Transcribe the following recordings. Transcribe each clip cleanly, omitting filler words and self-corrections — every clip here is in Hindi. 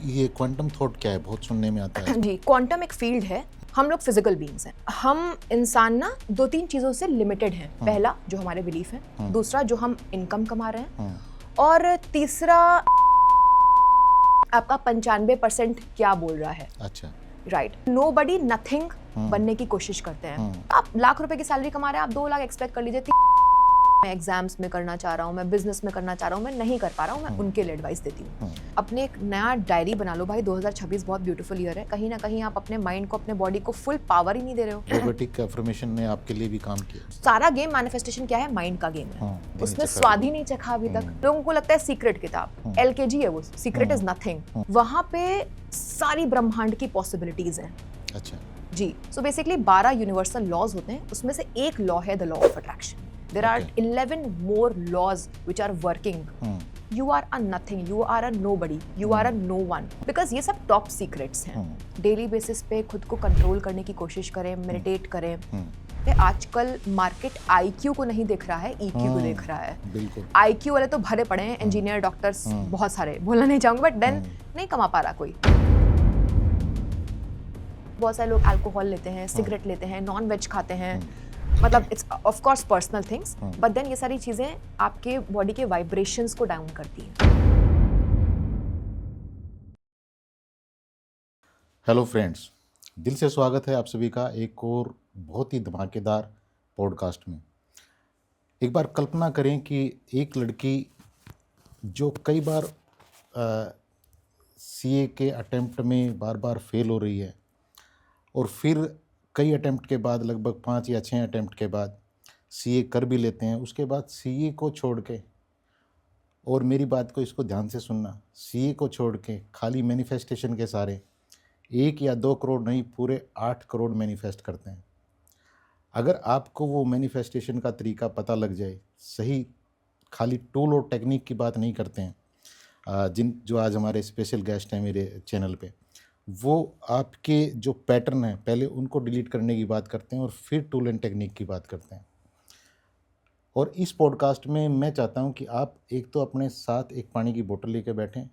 ये क्वांटम थॉट क्या है? बहुत सुनने में आता है। जी, क्वांटम एक फील्ड है। हम लोग फिजिकल बीइंग्स हैं। हम इंसान ना 2-3 चीज़ों से लिमिटेड हैं। पहला जो हमारे बिलीफ हैं, दूसरा जो हम इनकम कमा रहे हैं, और तीसरा आपका 95% क्या बोल रहा है। अच्छा। राइट। नोबडी नथिंग बनने की कोशिश करते हैं। आप लाख रुपए की सैलरी कमा रहे हैं, आप 2 लाख एक्सपेक्ट कर लीजिए। मैं एग्जाम्स में करना चाह रहा हूँ, मैं बिजनेस में करना चाह रहा हूँ, मैं नहीं कर पा रहा हूँ, मैं उनके लिए एडवाइस देती हूँ। अपने एक नया डायरी बना लो भाई। 2026 बहुत ब्यूटीफुल ईयर है। कहीं ना कहीं आप अपने माइंड को, अपने बॉडी को फुल पावर ही नहीं दे रहे हो। रोबोटिक अफर्मेशन ने आपके लिए भी काम किया। सारा गेम मैनिफेस्टेशन क्या है? माइंड का गेम है। उसमें स्वाद ही नहीं चखा अभी तक। लोगों को लगता है सीक्रेट किताब LKG है, वो सीक्रेट इज नथिंग। वहां पे सारी ब्रह्मांड की पॉसिबिलिटीज हैं। अच्छा जी। सो बेसिकली 12 यूनिवर्सल लॉज होते हैं, उसमें से एक लॉ है the law of attraction. There are 11 more laws which are working. You are a nothing, you are a nobody, you are a no one. Because ये सब top secrets हैं। Daily basis पे खुद को कंट्रोल करने की कोशिश करें, मेडिटेट करें। आजकल मार्केट IQ को नहीं देख रहा है, EQ को देख रहा है। बिल्कुल। IQ वाले तो भरे पड़े हैं, इंजीनियर, डॉक्टर्स, बहुत सारे, बोलना नहीं चाहूंगी, बट देन नहीं कमा पा रहा कोई। बहुत सारे लोग अल्कोहल लेते हैं, सिगरेट लेते हैं, नॉन वेज खाते हैं। मतलब it's of course personal things, but then ये सारी चीजें आपके बॉडी के वाइब्रेशंस को डाउन करती हैं। हेलो फ्रेंड्स, दिल से स्वागत है आप सभी का एक और बहुत ही धमाकेदार पॉडकास्ट में। एक बार कल्पना करें कि एक लड़की जो कई बार CA के अटेम्प्ट में बार बार फेल हो रही है, और फिर कई अटेम्प्ट के बाद, लगभग 5 या 6 अटेम्प्ट के बाद CA कर भी लेते हैं। उसके बाद CA को छोड़ के, और मेरी बात को इसको ध्यान से सुनना, CA को छोड़ के खाली मैनिफेस्टेशन के सारे 1 या 2 करोड़ नहीं, पूरे 8 करोड़ मैनिफेस्ट करते हैं। अगर आपको वो मैनिफेस्टेशन का तरीका पता लग जाए, सही, खाली टूल और टेक्निक की बात नहीं करते हैं, जो आज हमारे स्पेशल गेस्ट हैं मेरे चैनल पे, वो आपके जो पैटर्न हैं पहले उनको डिलीट करने की बात करते हैं और फिर टूल एंड टेक्निक की बात करते हैं। और इस पॉडकास्ट में मैं चाहता हूं कि आप एक तो अपने साथ एक पानी की बोतल लेके बैठें,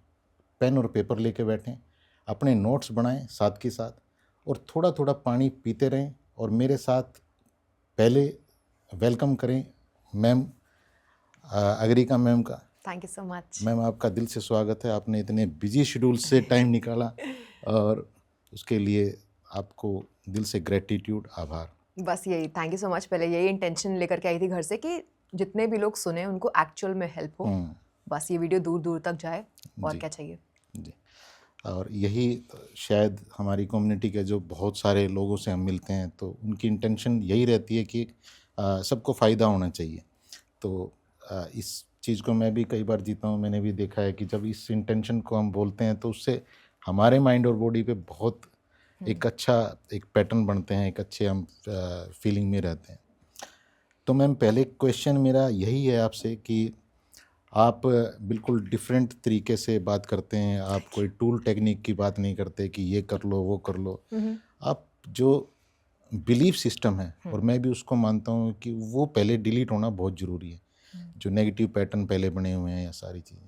पेन और पेपर लेके बैठें, अपने नोट्स बनाएं साथ के साथ, और थोड़ा थोड़ा पानी पीते रहें। और मेरे साथ पहले वेलकम करें मैम अगरिका मैम का। Thank you so much ma'am, आपका दिल से स्वागत है। आपने इतने बिजी शेड्यूल से टाइम निकाला, और उसके लिए आपको दिल से ग्रेटिट्यूड, आभार। बस यही, थैंक यू सो मच। पहले यही इंटेंशन लेकर के आई थी घर से कि जितने भी लोग सुने उनको एक्चुअल में हेल्प हो। बस ये वीडियो दूर दूर तक जाए, और क्या चाहिए जी। और यही शायद हमारी कम्युनिटी के जो बहुत सारे लोगों से हम मिलते हैं, तो उनकी इंटेंशन यही रहती है कि सबको फ़ायदा होना चाहिए। तो इस चीज़ को मैं भी कई बार जीता हूँ। मैंने भी देखा है कि जब इस इंटेंशन को हम बोलते हैं तो उससे हमारे माइंड और बॉडी पे बहुत एक अच्छा एक पैटर्न बनते हैं, एक अच्छे हम फीलिंग में रहते हैं। तो मैम, पहले क्वेश्चन मेरा यही है आपसे कि आप बिल्कुल डिफरेंट तरीके से बात करते हैं। आप कोई टूल टेक्निक की बात नहीं करते कि ये कर लो वो कर लो। आप जो बिलीफ सिस्टम है, और मैं भी उसको मानता हूँ कि वो पहले डिलीट होना बहुत ज़रूरी है। जो नेगेटिव पैटर्न पहले बने हुए हैं या सारी चीज़ें।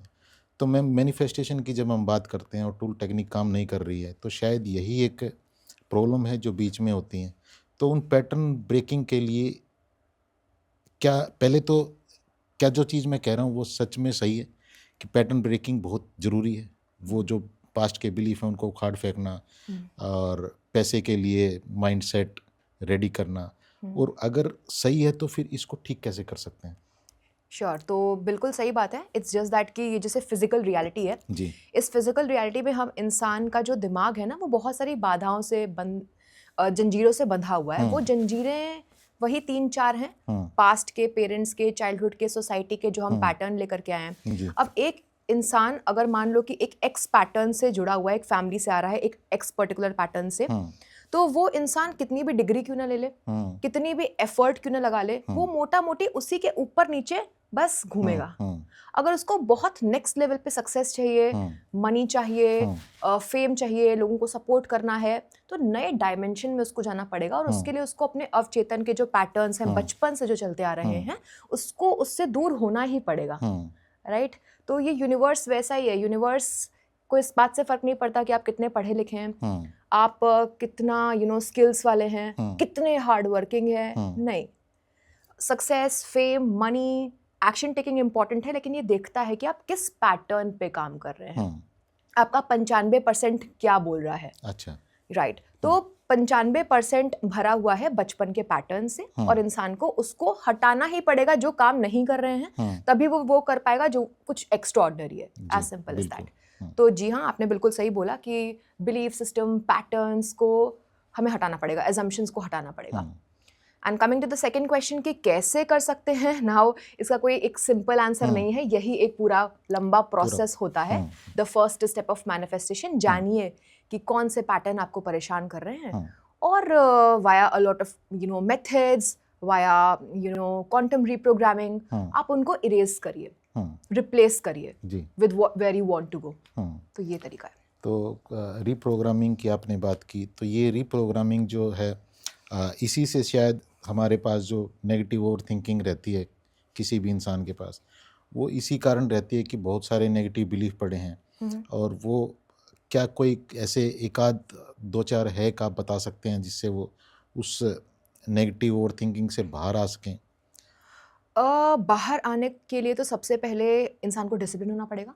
तो मैम, मैनिफेस्टेशन की जब हम बात करते हैं और टूल टेक्निक काम नहीं कर रही है, तो शायद यही एक प्रॉब्लम है जो बीच में होती हैं। तो उन पैटर्न ब्रेकिंग के लिए क्या, पहले तो क्या जो चीज़ मैं कह रहा हूँ वो सच में सही है कि पैटर्न ब्रेकिंग बहुत ज़रूरी है? वो जो पास्ट के बिलीफ हैं उनको उखाड़ फेंकना, और पैसे के लिए माइंडसेट रेडी करना, और अगर सही है तो फिर इसको ठीक कैसे कर सकते हैं? श्योर। तो बिल्कुल सही बात है। इट्स जस्ट दैट कि ये जैसे फिजिकल रियलिटी है जी। इस फिजिकल रियलिटी में हम इंसान का जो दिमाग है ना, वो बहुत सारी बाधाओं से जंजीरों से बंधा हुआ है। वो जंजीरें वही 3-4 हैं, पास्ट के, पेरेंट्स के, चाइल्डहुड के, सोसाइटी के, जो हम पैटर्न लेकर के आए हैं। अब एक इंसान अगर मान लो कि एक एक्स पैटर्न से जुड़ा हुआ है, एक फैमिली से आ रहा है, एक एक्स पर्टिकुलर पैटर्न से, तो वो इंसान कितनी भी डिग्री क्यों ना ले ले, कितनी भी एफर्ट क्यों ना लगा ले, वो मोटा मोटी उसी के ऊपर नीचे बस घूमेगा। अगर उसको बहुत नेक्स्ट लेवल पे सक्सेस चाहिए, मनी चाहिए, फेम चाहिए, लोगों को सपोर्ट करना है, तो नए डायमेंशन में उसको जाना पड़ेगा। और उसके लिए उसको अपने अवचेतन के जो पैटर्न्स हैं, बचपन से जो चलते आ रहे हैं, उसको उससे दूर होना ही पड़ेगा। राइट। तो ये यूनिवर्स वैसा ही है। यूनिवर्स आपको इस बात से फर्क नहीं पड़ता कि आप कितने पढ़े लिखे हैं, आप कितना स्किल्स वाले हैं, कितने हार्ड वर्किंग है, नहीं। Success, fame, money, action taking important है, लेकिन ये देखता है कि आप किस पैटर्न पे काम कर रहे हैं। आपका 95% क्या बोल रहा है। अच्छा, राइट। तो 95% भरा हुआ है बचपन के पैटर्न से, और इंसान को उसको हटाना ही पड़ेगा जो काम नहीं कर रहे हैं, तभी वो कर पाएगा जो कुछ एक्स्ट्राऑर्डिनरी है। As simple as that. तो जी हाँ, आपने बिल्कुल सही बोला कि बिलीफ सिस्टम, पैटर्न्स को हमें हटाना पड़ेगा, एजम्पशंस को हटाना पड़ेगा। And coming to the second question कि कैसे कर सकते हैं, नाउ इसका कोई एक सिंपल आंसर नहीं है, यही एक पूरा लंबा प्रोसेस होता है। The first step of manifestation, जानिए कि कौन से पैटर्न आपको परेशान कर रहे हैं, और via a lot of methods, via quantum reprogramming, आप उनको इरेज करिए, रिप्लेस करिए with where you want to go. तो ये तरीका है। तो रीप्रोग्रामिंग की आपने बात की, तो ये रीप्रोग्रामिंग जो है इसी से शायद हमारे पास जो नेगेटिव ओवर थिंकिंग रहती है किसी भी इंसान के पास, वो इसी कारण रहती है कि बहुत सारे नेगेटिव बिलीफ पड़े हैं। और वो क्या कोई ऐसे एक आध दो चार है का आप बता सकते हैं जिससे वो उस नेगेटिव ओवर थिंकिंग से बाहर आ सकें? बाहर आने के लिए तो सबसे पहले इंसान को डिसिप्लिन होना पड़ेगा,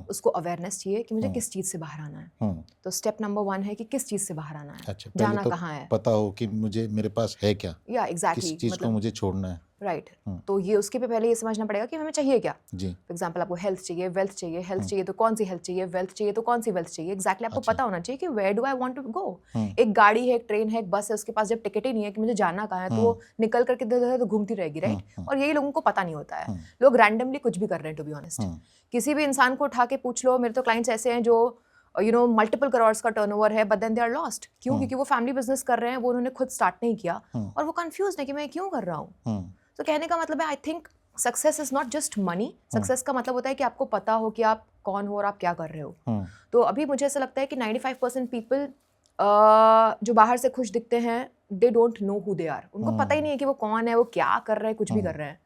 उसको अवेयरनेस चाहिए कि मुझे किस चीज़ से बाहर आना है। तो स्टेप नंबर 1 है कि किस चीज़ से बाहर आना है। अच्छा, जाना तो कहाँ है, पता हो कि मेरे पास है क्या, या एग्जैक्टली किस चीज़ को मुझे छोड़ना है। राइट। तो ये उसके पे पहले ये समझना पड़ेगा कि हमें चाहिए क्या। जी। फॉर एग्जाम्पल, आपको हेल्थ चाहिए, वेल्थ चाहिए, हेल्थ चाहिए तो कौन सी हेल्थ चाहिए, वेल्थ चाहिए तो कौन सी वेल्थ चाहिए, एग्जैक्टली आपको पता होना चाहिए कि where do I want to go. एक गाड़ी है, एक ट्रेन है, एक बस है, उसके पास जब टिकट ही नहीं है कि मुझे जाना कहाँ है, तो वो निकल करके इधर तो घूमती रहेगी, राइट। और यही लोगों को पता नहीं होता है, लोग रैंडमली कुछ भी कर रहे हैं। टू बी ऑनेस्ट, किसी भी इंसान को उठा के पूछ लो, मेरे तो क्लाइंट्स ऐसे हैं जो मल्टीपल करोड़्स का टर्नओवर है, but then they are lost. क्यों? क्योंकि वो फैमिली बिजनेस कर रहे हैं, वो उन्होंने खुद स्टार्ट नहीं किया, और वो कंफ्यूज है कि मैं क्यों कर रहा हूँ। तो कहने का मतलब है, I think success is not just money. Success का मतलब होता है कि आपको पता हो कि आप कौन हो और आप क्या कर रहे हो। तो अभी मुझे ऐसा लगता है कि 95% पीपल जो बाहर से खुश दिखते हैं, they don't know who they are. उनको पता ही नहीं है कि वो कौन है, वो क्या कर रहे हैं, कुछ भी कर रहे हैं।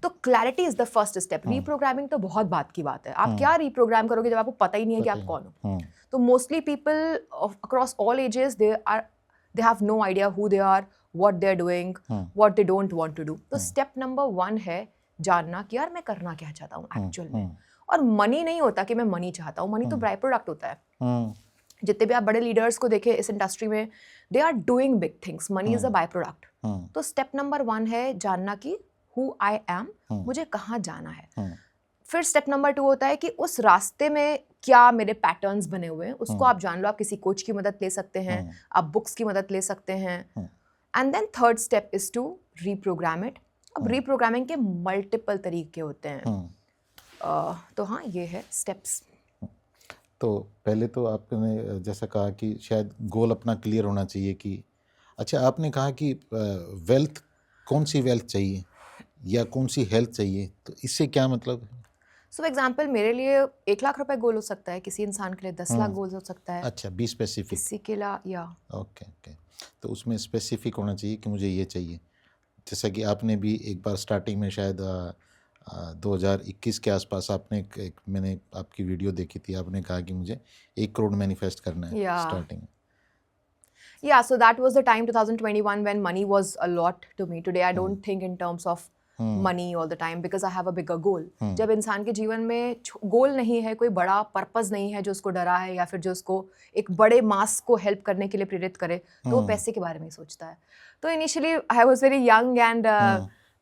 तो clarity is the first step. Reprogramming तो बहुत बात की बात है। आप क्या रीप्रोग्राम करोगे जब आपको पता ही नहीं है कि आप कौन हो। तो mostly people across all ages, they have no idea who they are, what they're doing, what they don't want to do. तो स्टेप नंबर 1 है जानना कि यार मैं करना क्या चाहता हूँ एक्चुअल में। और मनी नहीं होता कि मैं मनी चाहता हूँ, मनी तो बाय प्रोडक्ट होता है। जितने भी आप बड़े लीडर्स को देखें इस इंडस्ट्री में, they are doing big things, money is a byproduct. तो स्टेप नंबर 1 है जानना कि हु आई एम, मुझे कहाँ जाना है। फिर स्टेप नंबर 2 होता है कि उस रास्ते में क्या मेरे पैटर्न्स बने हुए हैं, उसको आप जान लो। आप किसी कोच की मदद ले सकते हैं, आप बुक्स की मदद ले सकते हैं। And then third step is to reprogram it. अब रीप्रोग्रामिंग के मल्टीपल तरीके होते हैं। तो हाँ, ये है स्टेप्स। तो पहले तो आपने जैसा कहा कि शायद गोल अपना क्लियर होना चाहिए कि अच्छा, आपने कहा कि वेल्थ, कौन सी वेल्थ चाहिए या कौन सी हेल्थ चाहिए, तो इससे क्या मतलब? सो एग्जाम्पल, मेरे लिए 1 लाख रुपए गोल हो सकता है, किसी इंसान के लिए 10 लाख गोल हो सकता है। अच्छा, बी स्पेसिफिक। किसी के लिए या ओके। तो उसमें स्पेसिफिक होना चाहिए कि मुझे ये चाहिए। जैसा कि आपने भी एक बार स्टार्टिंग में शायद 2021 के आसपास आपने मैंने आपकी वीडियो देखी थी, आपने कहा कि मुझे 1 करोड़ मैनिफेस्ट करना है स्टार्टिंग में। Yeah, so that was the time 2021 when money was a lot to me. Today I don't think in terms of money all the time because I have a bigger goal. जब इंसान के जीवन में गोल नहीं है, कोई बड़ा पर्पस नहीं है जो उसको डरा है या फिर जो उसको एक बड़े मास को हेल्प करने के लिए प्रेरित करे, तो वो पैसे के बारे में ही सोचता है। तो initially I was very young and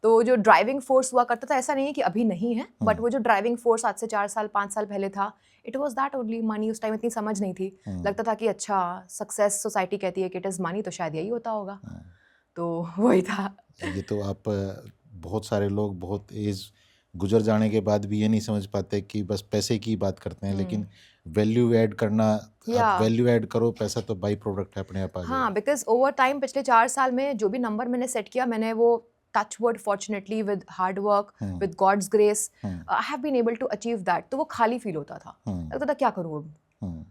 तो जो ड्राइविंग फोर्स हुआ करता था, ऐसा नहीं है कि अभी नहीं है, बट वो जो ड्राइविंग फोर्स आज से 4 साल 5 साल पहले था, it was that only. Money उस टाइम इतनी समझ नहीं थी, लगता था कि अच्छा सक्सेस सोसाइटी कहती है कि इट इज़ मनी, तो शायद यही होता होगा। तो वही था। ये तो आप बहुत सारे लोग बहुत एज गुजर जाने के बाद भी ये नहीं समझ पाते कि बस पैसे की बात करते हैं, लेकिन वैल्यू ऐड करना, आप वैल्यू ऐड करो, पैसा तो बाई प्रोडक्ट है, अपने आप आ जाएगा। हाँ, बिकॉज ओवर टाइम पिछले 4 साल में जो भी नंबर मैंने सेट किया, मैंने वो touch wood, fortunately with hard work, with God's grace, I have been able to achieve that. तो वो खाली फील होता था, लगता था क्या करूँ अब,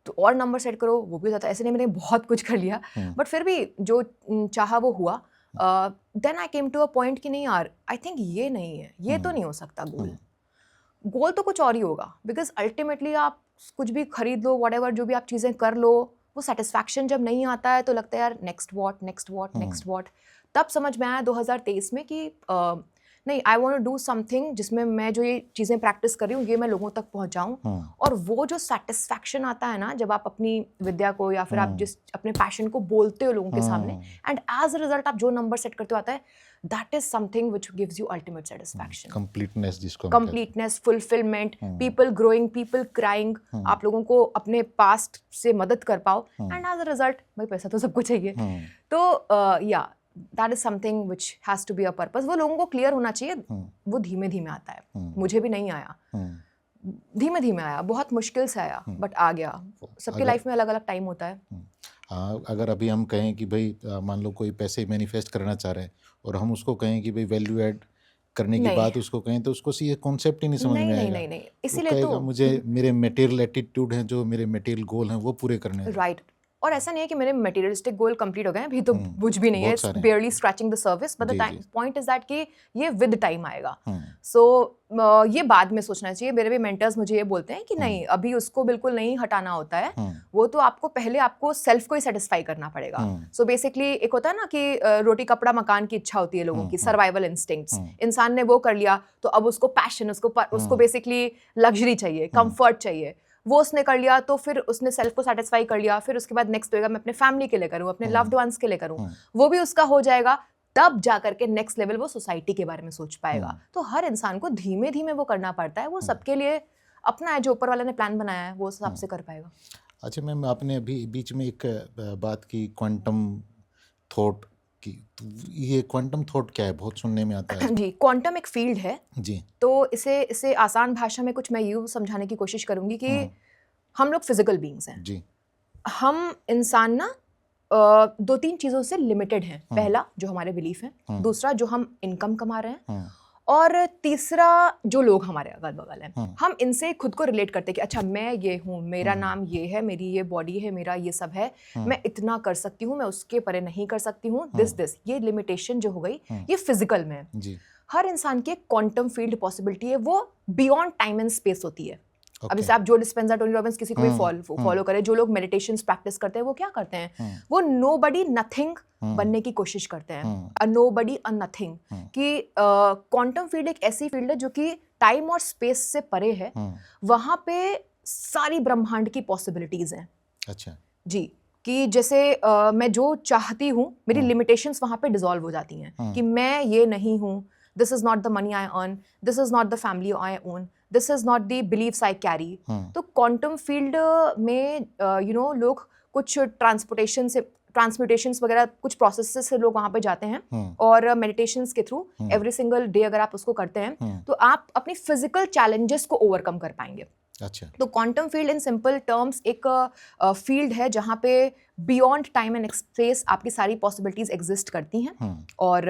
तो और नंबर सेट करो, वो भी होता था। ऐसे नहीं मैंने बहुत कुछ कर लिया, बट फिर भी जो चाहा वो हुआ। Then I came to a point कि नहीं यार, आई थिंक ये नहीं है, ये तो नहीं हो सकता गोल। गोल तो कुछ और ही होगा, बिकॉज अल्टीमेटली आप कुछ भी खरीद लो, व्हाटएवर, जो भी आप चीज़ें कर लो, वो सेटिस्फैक्शन जब नहीं आता है तो लगता है यार नेक्स्ट व्हाट। तब समझ में आया 2023 में कि नहीं, I want to do something जिसमें मैं जो ये चीज़ें प्रैक्टिस कर रही हूँ ये मैं लोगों तक पहुँचाऊँ। और वो जो सेटिस्फैक्शन आता है ना जब आप अपनी विद्या को या फिर आप जिस अपने पैशन को बोलते हो लोगों के सामने, एंड एज अ रिजल्ट आप जो नंबर सेट करते हो आता है, that is something which gives you ultimate satisfaction, completeness, जिसको हम कहते completeness, fulfilment, people growing, people crying, आप लोगों को अपने पास्ट से मदद कर पाओ, एंड एज अ रिजल्ट भाई पैसा तो सबको चाहिए। तो या that is something which has to be a purpose. वो लोगों को क्लियर होना चाहिए। वो धीमे धीमे आता है, मुझे भी नहीं आया, धीमे धीमे आया, बहुत मुश्किल से आया, बट आ गया। सबके लाइफ में अलग अलग टाइम होता है। अगर अभी हम कहें कि भाई मान लो कोई पैसे मैनिफेस्ट करना चाह रहे हैं और हम उसको कहें कि भाई वैल्यू ऐड करने की बात उसको कहें, तो उसको ये कॉन्सेप्ट ही नहीं समझ में आएगा। नहीं, इसीलिए तो मुझे मेरे मटेरियल एटीट्यूड हैं, जो मेरे मटेरियल गोल हैं वो पूरे करने हैं। राइट। और ऐसा नहीं है कि मेरे मटेरियलिस्टिक गोल कंप्लीट हो गए, अभी तो कुछ भी नहीं है, it's बेयरली scratching the surface, but the point is that कि ये विद टाइम आएगा। सो ये बाद में सोचना चाहिए। मेरे भी मेंटर्स मुझे ये बोलते हैं कि नहीं, अभी उसको बिल्कुल नहीं हटाना होता है, वो तो आपको पहले आपको सेल्फ को ही सेटिस्फाई करना पड़ेगा। सो बेसिकली एक होता है ना कि रोटी कपड़ा मकान की इच्छा होती है लोगों की, सर्वाइवल इंस्टिंक्ट्स, इंसान ने वो कर लिया तो अब उसको पैशन, उसको बेसिकली लग्जरी चाहिए, कंफर्ट चाहिए, वो उसने कर लिया तो फिर उसने सेल्फ को सेटिस्फाई कर लिया, फिर उसके बाद नेक्स्ट होएगा मैं अपने फैमिली के लिए करूँ, अपने लव्ड वंस के लिए करूँ, वो भी उसका हो जाएगा, तब जाकर के नेक्स्ट लेवल वो सोसाइटी के बारे में सोच पाएगा। तो हर इंसान को धीमे धीमे वो करना पड़ता है, वो सबके लिए अपना है, जो ऊपर वाले ने प्लान बनाया है वो हिसाब से कर पाएगा। अच्छा मैम, आपने अभी बीच में एक बात की क्वांटम थॉट की, तो ये क्वांटम थॉट क्या है? बहुत सुनने में आता है। जी, क्वांटम एक फील्ड है जी। तो इसे आसान भाषा में कुछ मैं यूँ समझाने की कोशिश करूंगी कि हम लोग फिजिकल बीइंग्स हैं जी। हम इंसान ना 2-3 चीज़ों से लिमिटेड हैं। पहला जो हमारे बिलीफ हैं, दूसरा जो हम इनकम कमा रहे हैं, और तीसरा जो लोग हमारे अगल बगल हैं। हम इनसे खुद को रिलेट करते हैं कि अच्छा मैं ये हूँ, मेरा नाम ये है, मेरी ये बॉडी है, मेरा ये सब है, मैं इतना कर सकती हूँ, मैं उसके परे नहीं कर सकती हूँ, दिस ये लिमिटेशन जो हो गई ये फिजिकल में है। जी। हर इंसान की एक क्वांटम फील्ड पॉसिबिलिटी है, वो बियॉन्ड टाइम एंड स्पेस होती है। अब जैसे आप जो डिस्पेंजा, टोनी रॉबिन्स, किसी को भी फॉलो करें, जो लोग मेडिटेशंस प्रैक्टिस करते हैं, वो क्या करते हैं, वो नोबडी नथिंग बनने की कोशिश करते हैं, अ नोबडी अ नथिंग। कि क्वांटम फील्ड एक ऐसी फील्ड है जो कि टाइम और स्पेस से परे है, वहां पे सारी ब्रह्मांड की पॉसिबिलिटीज हैं। अच्छा जी, कि जैसे मैं जो चाहती हूँ, मेरी लिमिटेशंस वहां पे डिसॉल्व हो जाती हैं कि मैं ये नहीं हूँ, this is not the money I earn, this is not the family I own, this is not the believes I carry. तो क्वांटम फील्ड में लोग कुछ ट्रांसम्यूटेशंस वगैरह, कुछ प्रोसेसेस से लोग वहां पे जाते हैं, और मेडिटेशंस के थ्रू एवरी सिंगल डे अगर आप उसको करते हैं तो आप अपनी फिजिकल चैलेंजेस को ओवरकम कर पाएंगे। अच्छा। तो quantum field in simple terms एक फील्ड है जहाँ पे बियॉन्ड टाइम एंड स्पेस आपकी सारी पॉसिबिलिटीज एग्जिस्ट करती हैं। और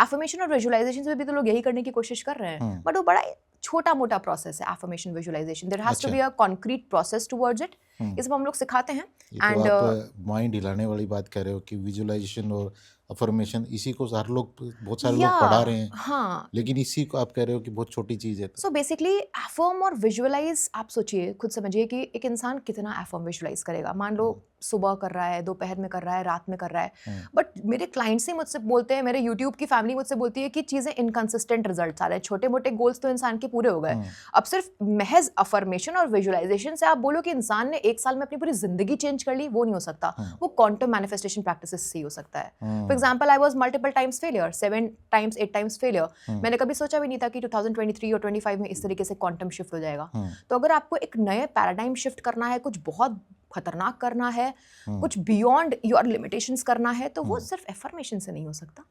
एफर्मेशन और विजुअलाइजेशन में भी तो लोग यही करने की कोशिश कर रहे हैं, बट वो बड़ा छोटा मोटा प्रोसेस है affirmation visualization. There has to be a concrete process towards it. इसमें हम लोग सिखाते हैं। एंड तो आप माइंड हिलाने वाली बात कह रहे हो कि विजुअलाइजेशन और अफर्मेशन, इसी को हर लोग, बहुत सारे लोग पढ़ा रहे हैं। हाँ, लेकिन इसी को आप कह रहे हो कि बहुत छोटी चीज़ है। सो बेसिकली एफर्म और विजुअलाइज, आप सोचिए, खुद समझिए कि एक इंसान कितना एफर्म विजुअलाइज करेगा। मान लो सुबह कर रहा है, दोपहर में कर रहा है, रात में कर रहा है, बट मेरे क्लाइंट्स ही मुझसे बोलते हैं, मेरे यूट्यूब की फैमिली मुझसे बोलती है कि चीज़ें इनकंसिस्टेंट रिजल्ट्स आ रहे हैं, छोटे मोटे गोल्स तो इंसान के पूरे हो गए, अब सिर्फ महज अफर्मेशन और विजुअलाइजेशन से आप बोलो कि इंसान ने 1 साल में अपनी पूरी जिंदगी चेंज कर ली, वो नहीं हो सकता। वो क्वांटम मैनिफेस्टेशन प्रैक्टिसेस से ही हो सकता है। For example, I was multiple times failure, 7 times 8 times failure. मैंने कभी सोचा भी नहीं था कि 2023 और 25 में इस तरीके से क्वांटम शिफ्ट हो जाएगा। तो अगर आपको एक नए पैराडाइम शिफ्ट करना है, कुछ बहुत खतरनाक करना है, कुछ बियॉन्ड योर लिमिटेशंस करना है, तो वो सिर्फ एफर्मेशन से नहीं हो सकता।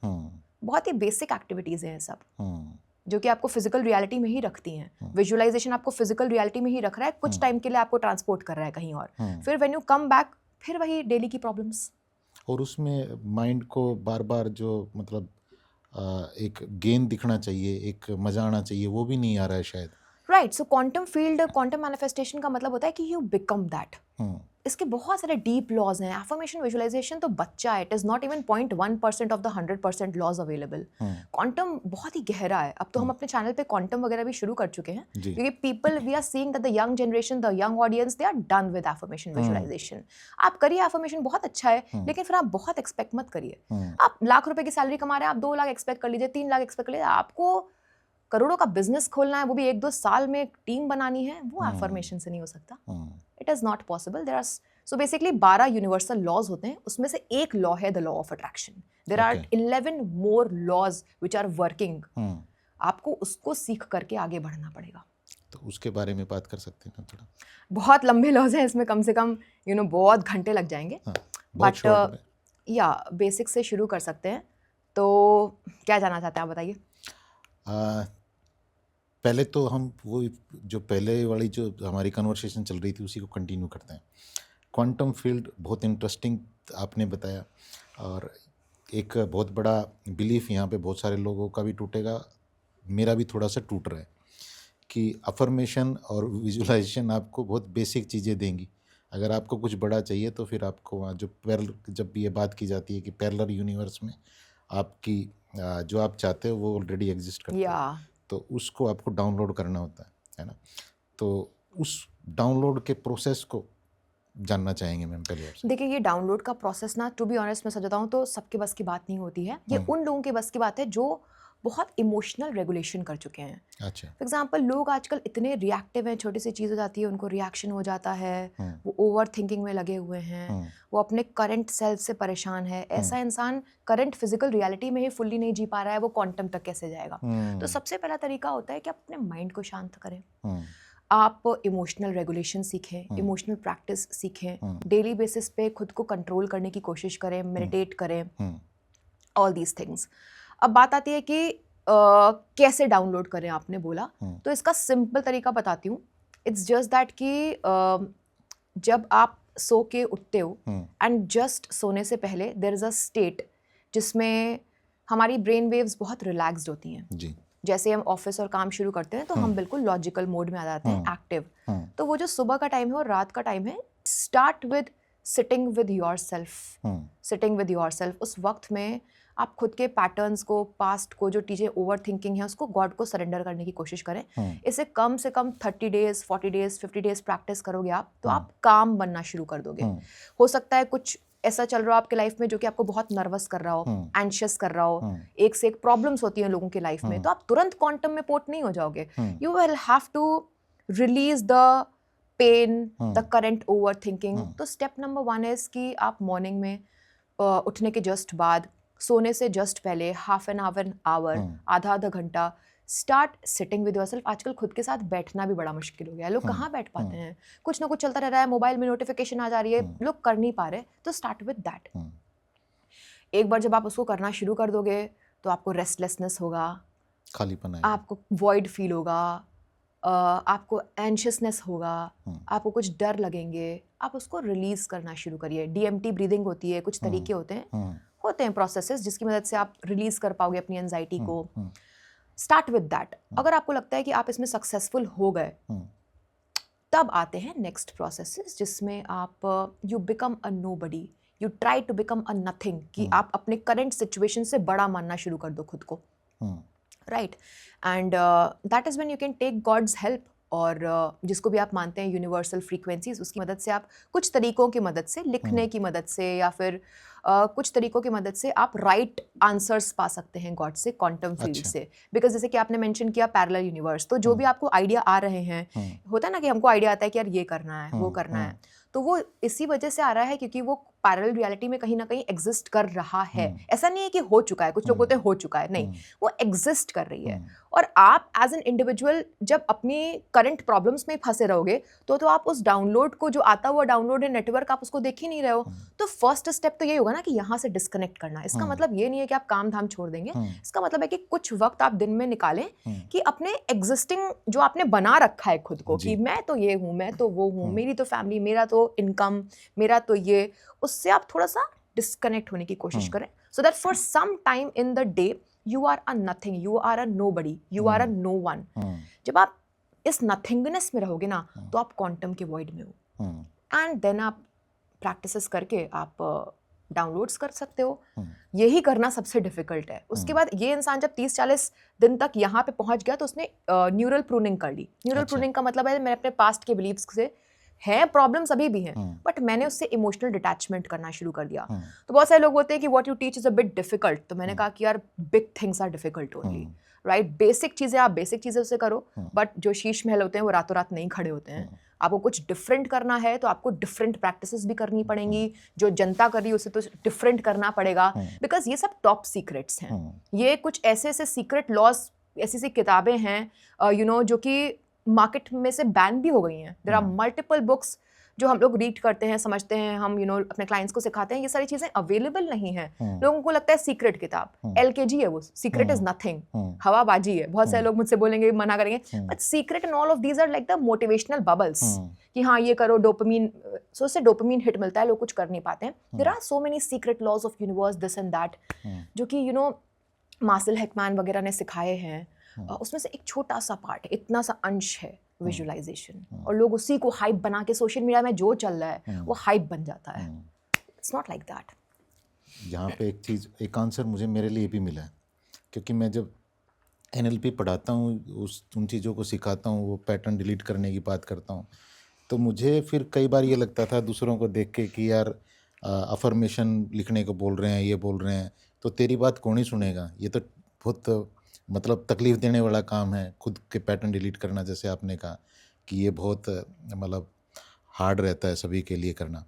बहुत ही बेसिक एक्टिविटीज हैं सब, जो कि आपको फिजिकल रियलिटी में ही रखती हैं। विजुअलाइजेशन आपको फिजिकल रियलिटी में ही रख रहा है, कुछ टाइम के लिए आपको ट्रांसपोर्ट कर रहा है कहीं और, फिर व्हेन यू कम बैक, फिर वही डेली की प्रॉब्लम्स। और उसमें माइंड को बार बार जो मतलब एक गेन दिखना चाहिए, एक मजा आना चाहिए, वो भी नहीं आ रहा है शायद। राइट। सो क्वांटम फील्ड, क्वांटम मैनिफेस्टेशन का मतलब होता है कि यू बिकम दैट। इसके बहुत सारे डीप लॉज हैं। एफर्मेशन विजुअलाइजेशन तो बच्चा है, it is not even 0.1% of the 100% laws available. Quantum बहुत ही गहरा है। अब तो हम अपने चैनल पे क्वांटम वगैरह भी शुरू कर चुके हैं, क्योंकि people, we are seeing that the young generation, the young audience, they are done with affirmation visualization. आप करिए एफर्मेशन, बहुत अच्छा है, लेकिन फिर आप बहुत एक्सपेक्ट मत करिए। आप लाख रुपए की सैलरी कमा रहे हैं, आप 2 लाख एक्सपेक्ट कर लीजिए, 3 लाख एक्सपेक्ट कर लीजिए। आपको करोड़ों का बिजनेस खोलना है, वो भी 1-2 साल में एक टीम बनानी है, वो एफर्मेशन से नहीं हो सकता। It is not possible. There are so basically 12 universal laws होते हैं, उसमें से एक लॉ है the law of attraction. There are 11 more laws which are working. आपको उसको सीख करके आगे बढ़ना पड़ेगा। तो उसके बारे में बात कर सकते हैं थोड़ा? बहुत लंबे लॉज हैं, इसमें कम से कम बहुत घंटे लग जाएंगे। बट या बेसिक से शुरू कर सकते हैं। तो क्या जानना चाहते हैं आप, बताइए। पहले तो हम वो जो पहले वाली जो हमारी कन्वर्सेशन चल रही थी उसी को कंटिन्यू करते हैं। क्वांटम फील्ड बहुत इंटरेस्टिंग आपने बताया, और एक बहुत बड़ा बिलीफ यहाँ पे बहुत सारे लोगों का भी टूटेगा, मेरा भी थोड़ा सा टूट रहा है, कि अफर्मेशन और विजुअलाइजेशन आपको बहुत बेसिक चीज़ें देंगी। अगर आपको कुछ बड़ा चाहिए तो फिर आपको वहाँ जब ये बात की जाती है कि पैरेलल यूनिवर्स में आपकी जो आप चाहते हो वो ऑलरेडी एग्जिस्ट करता है, तो उसको आपको डाउनलोड करना होता है ना? तो उस डाउनलोड के प्रोसेस को जानना चाहेंगे मैम पहले आपसे। देखिए, ये डाउनलोड का प्रोसेस ना, टू बी ऑनेस्ट मैं सच बताऊं तो सबके बस की बात नहीं होती है। ये उन लोगों के बस की बात है जो बहुत इमोशनल रेगुलेशन कर चुके हैं। अच्छा। फॉर एग्जाम्पल, लोग आजकल इतने रिएक्टिव हैं, छोटी सी चीज़ हो जाती है उनको रिएक्शन हो जाता है, वो ओवर थिंकिंग में लगे हुए हैं, वो अपने करंट सेल्फ से परेशान है। ऐसा इंसान करंट फिजिकल रियलिटी में ही फुल्ली नहीं जी पा रहा है, वो क्वांटम तक कैसे जाएगा? तो सबसे पहला तरीका होता है कि आप अपने माइंड को शांत करें। आप इमोशनल रेगुलेशन सीखें, इमोशनल प्रैक्टिस सीखें, डेली बेसिस पे खुद को कंट्रोल करने की कोशिश करें, मेडिटेट करें, ऑल दीज थिंग्स। अब बात आती है कि कैसे डाउनलोड करें, आपने बोला, तो इसका सिंपल तरीका बताती हूँ। इट्स जस्ट दैट कि जब आप सो के उठते हो एंड जस्ट सोने से पहले देयर इज अ स्टेट जिसमें हमारी ब्रेन वेव्स बहुत रिलैक्स्ड होती हैं जी। जैसे हम ऑफिस और काम शुरू करते हैं तो हम बिल्कुल लॉजिकल मोड में आ जाते हैं, एक्टिव। तो वो जो सुबह का टाइम है और रात का टाइम है, start with sitting with yourself. Sitting with yourself, उस वक्त में आप खुद के पैटर्न्स को, पास्ट को, जो चीज़ें ओवर थिंकिंग है उसको गॉड को सरेंडर करने की कोशिश करें। इसे कम से कम 30 डेज, 40 डेज, 50 डेज प्रैक्टिस करोगे आप, तो आप काम बनना शुरू कर दोगे। हो सकता है कुछ ऐसा चल रहा हो आपके लाइफ में जो कि आपको बहुत नर्वस कर रहा हो, एंशियस कर रहा हो, एक से एक प्रॉब्लम्स होती हैं लोगों के लाइफ में, तो आप तुरंत क्वांटम में पोर्ट नहीं हो जाओगे। You will have to release the pain, the current overthinking. तो स्टेप नंबर 1 इज कि आप मॉर्निंग में उठने के जस्ट बाद, सोने से जस्ट पहले हाफ एन आवर, आधा घंटा, स्टार्ट सिटिंग विद योरसेल्फ। आजकल खुद के साथ बैठना भी बड़ा मुश्किल हो गया है, लोग कहाँ बैठ पाते हैं, कुछ ना कुछ चलता रह रहा है, मोबाइल में नोटिफिकेशन आ जा रही है, लोग कर नहीं पा रहे। तो स्टार्ट विद दैट। एक बार जब आप उसको करना शुरू कर दोगे तो आपको रेस्टलेसनेस होगा, खालीपन आएगा, आपको वॉइड फील होगा, आपको एंशियसनेस होगा, आपको कुछ डर लगेंगे, आप उसको रिलीज करना शुरू करिए। DMT ब्रीदिंग होती है, कुछ तरीके होते हैं प्रोसेसेस जिसकी मदद से आप रिलीज कर पाओगे अपनी एंजाइटी को। Start with that. अगर आपको लगता है कि आप इसमें सक्सेसफुल हो गए, तब आते हैं नेक्स्ट प्रोसेसेस जिसमें आप you become a nobody, you try to become a nothing, कि आप अपने करंट सिचुएशन से बड़ा मानना शुरू कर दो खुद को, right. And that is when you can take God's help, और जिसको भी आप मानते हैं यूनिवर्सल फ्रीक्वेंसीज, उसकी मदद से आप कुछ तरीकों की मदद से, लिखने की मदद से या फिर कुछ तरीकों की मदद से आप राइट आंसर्स पा सकते हैं गॉड से, क्वांटम फील्ड से। बिकॉज जैसे कि आपने मेंशन किया पैरेलल यूनिवर्स, तो जो भी आपको आइडिया आ रहे हैं, होता है ना कि हमको आइडिया आता है कि यार ये करना है, वो करना है, तो वो इसी वजह से आ रहा है क्योंकि वो पैरेलल रियलिटी में कहीं ना कहीं एग्जिस्ट कर रहा है। ऐसा नहीं है कि हो चुका है, कुछ लोग होते हैं हो चुका है, नहीं, वो एग्जिस्ट कर रही है। और आप एज एन इंडिविजुअल जब अपनी करंट प्रॉब्लम्स में फंसे रहोगे तो आप उस डाउनलोड को, जो आता हुआ डाउनलोड है नेटवर्क, आप उसको देख ही नहीं रहे हो। तो फर्स्ट स्टेप तो ये होगा ना कि यहाँ से डिस्कनेक्ट करना। इसका मतलब ये नहीं है कि आप काम धाम छोड़ देंगे, इसका मतलब है कि कुछ वक्त आप दिन में निकालें कि अपने एग्जिस्टिंग जो आपने बना रखा है खुद को, कि मैं तो ये हूँ, मैं तो वो हूँ, मेरी तो फैमिली, मेरा तो इनकम, मेरा तो ये, उससे आप थोड़ा सा डिस्कनेक्ट होने की कोशिश करें, so that for some time in the day you are a nothing, you are a nobody, you are a no one. जब आप इस नथिंगनेस में रहोगे ना, तो आप क्वांटम के वॉइड में हो, एंड देन आप प्रैक्टिसेस करके आप डाउनलोड्स कर सकते हो। यही करना सबसे डिफिकल्ट है। उसके बाद ये इंसान जब 30-40 दिन तक यहाँ पे पहुँच गया तो उसने न्यूरल प्रूनिंग कर ली। न्यूरल प्रूनिंग का मतलब है मैं अपने पास्ट के बिलीव्स से है, प्रॉब्लम्स अभी भी हैं, बट मैंने उससे इमोशनल डिटैचमेंट करना शुरू कर दिया। तो बहुत सारे लोग बोलते हैं कि what you teach is a bit difficult, तो मैंने कहा कि यार big things are difficult only, right. Basic चीज़ें आप बेसिक चीज़ें उससे करो, बट जो शीश महल होते हैं वो रातों रात नहीं खड़े होते हैं। आपको कुछ डिफरेंट करना है तो आपको डिफरेंट प्रैक्टिसेस भी करनी पड़ेंगी। जो जनता कर रही है उसे तो डिफरेंट करना पड़ेगा, बिकॉज ये सब टॉप सीक्रेट्स हैं। ये कुछ ऐसे ऐसे सीक्रेट लॉज, ऐसी ऐसी किताबें हैं जो कि मार्केट में से बैन भी हो गई हैं। देयर आर मल्टीपल बुक्स जो हम लोग रीड करते हैं, समझते हैं, हम अपने क्लाइंट्स को सिखाते हैं, ये सारी चीजें अवेलेबल नहीं है। लोगों को लगता है सीक्रेट किताब LKG है, वो सीक्रेट इज नथिंग, हवाबाजी है। बहुत सारे लोग मुझसे बोलेंगे, मना करेंगे, but secret and all of these are like the motivational bubbles कि हाँ ये करो, डोपामीन, सो उससे डोपामीन हिट मिलता है, लोग कुछ कर नहीं पाते हैं। There are so many secret laws of universe, this and that, जो कि मार्शल हैकमैन वगैरह ने सिखाए हैं। उसमें से एक छोटा सा पार्ट है, इतना सा अंश है विजुअलाइजेशन, और लोग उसी को हाइप बना के सोशल मीडिया में जो चल रहा है वो हाइप बन जाता है। It's not like that. यहाँ पे एक आंसर मुझे मेरे लिए भी मिला है, क्योंकि मैं जब NLP पढ़ाता हूँ, उन चीज़ों को सिखाता हूँ, वो पैटर्न डिलीट करने की बात करता हूँ, तो मुझे फिर कई बार ये लगता था दूसरों को देख के कि यार अफर्मेशन लिखने को बोल रहे हैं, ये बोल रहे हैं, तो तेरी बात कौन ही सुनेगा, ये तो बहुत मतलब तकलीफ़ देने वाला काम है, खुद के पैटर्न डिलीट करना, जैसे आपने कहा कि ये बहुत मतलब हार्ड रहता है सभी के लिए करना।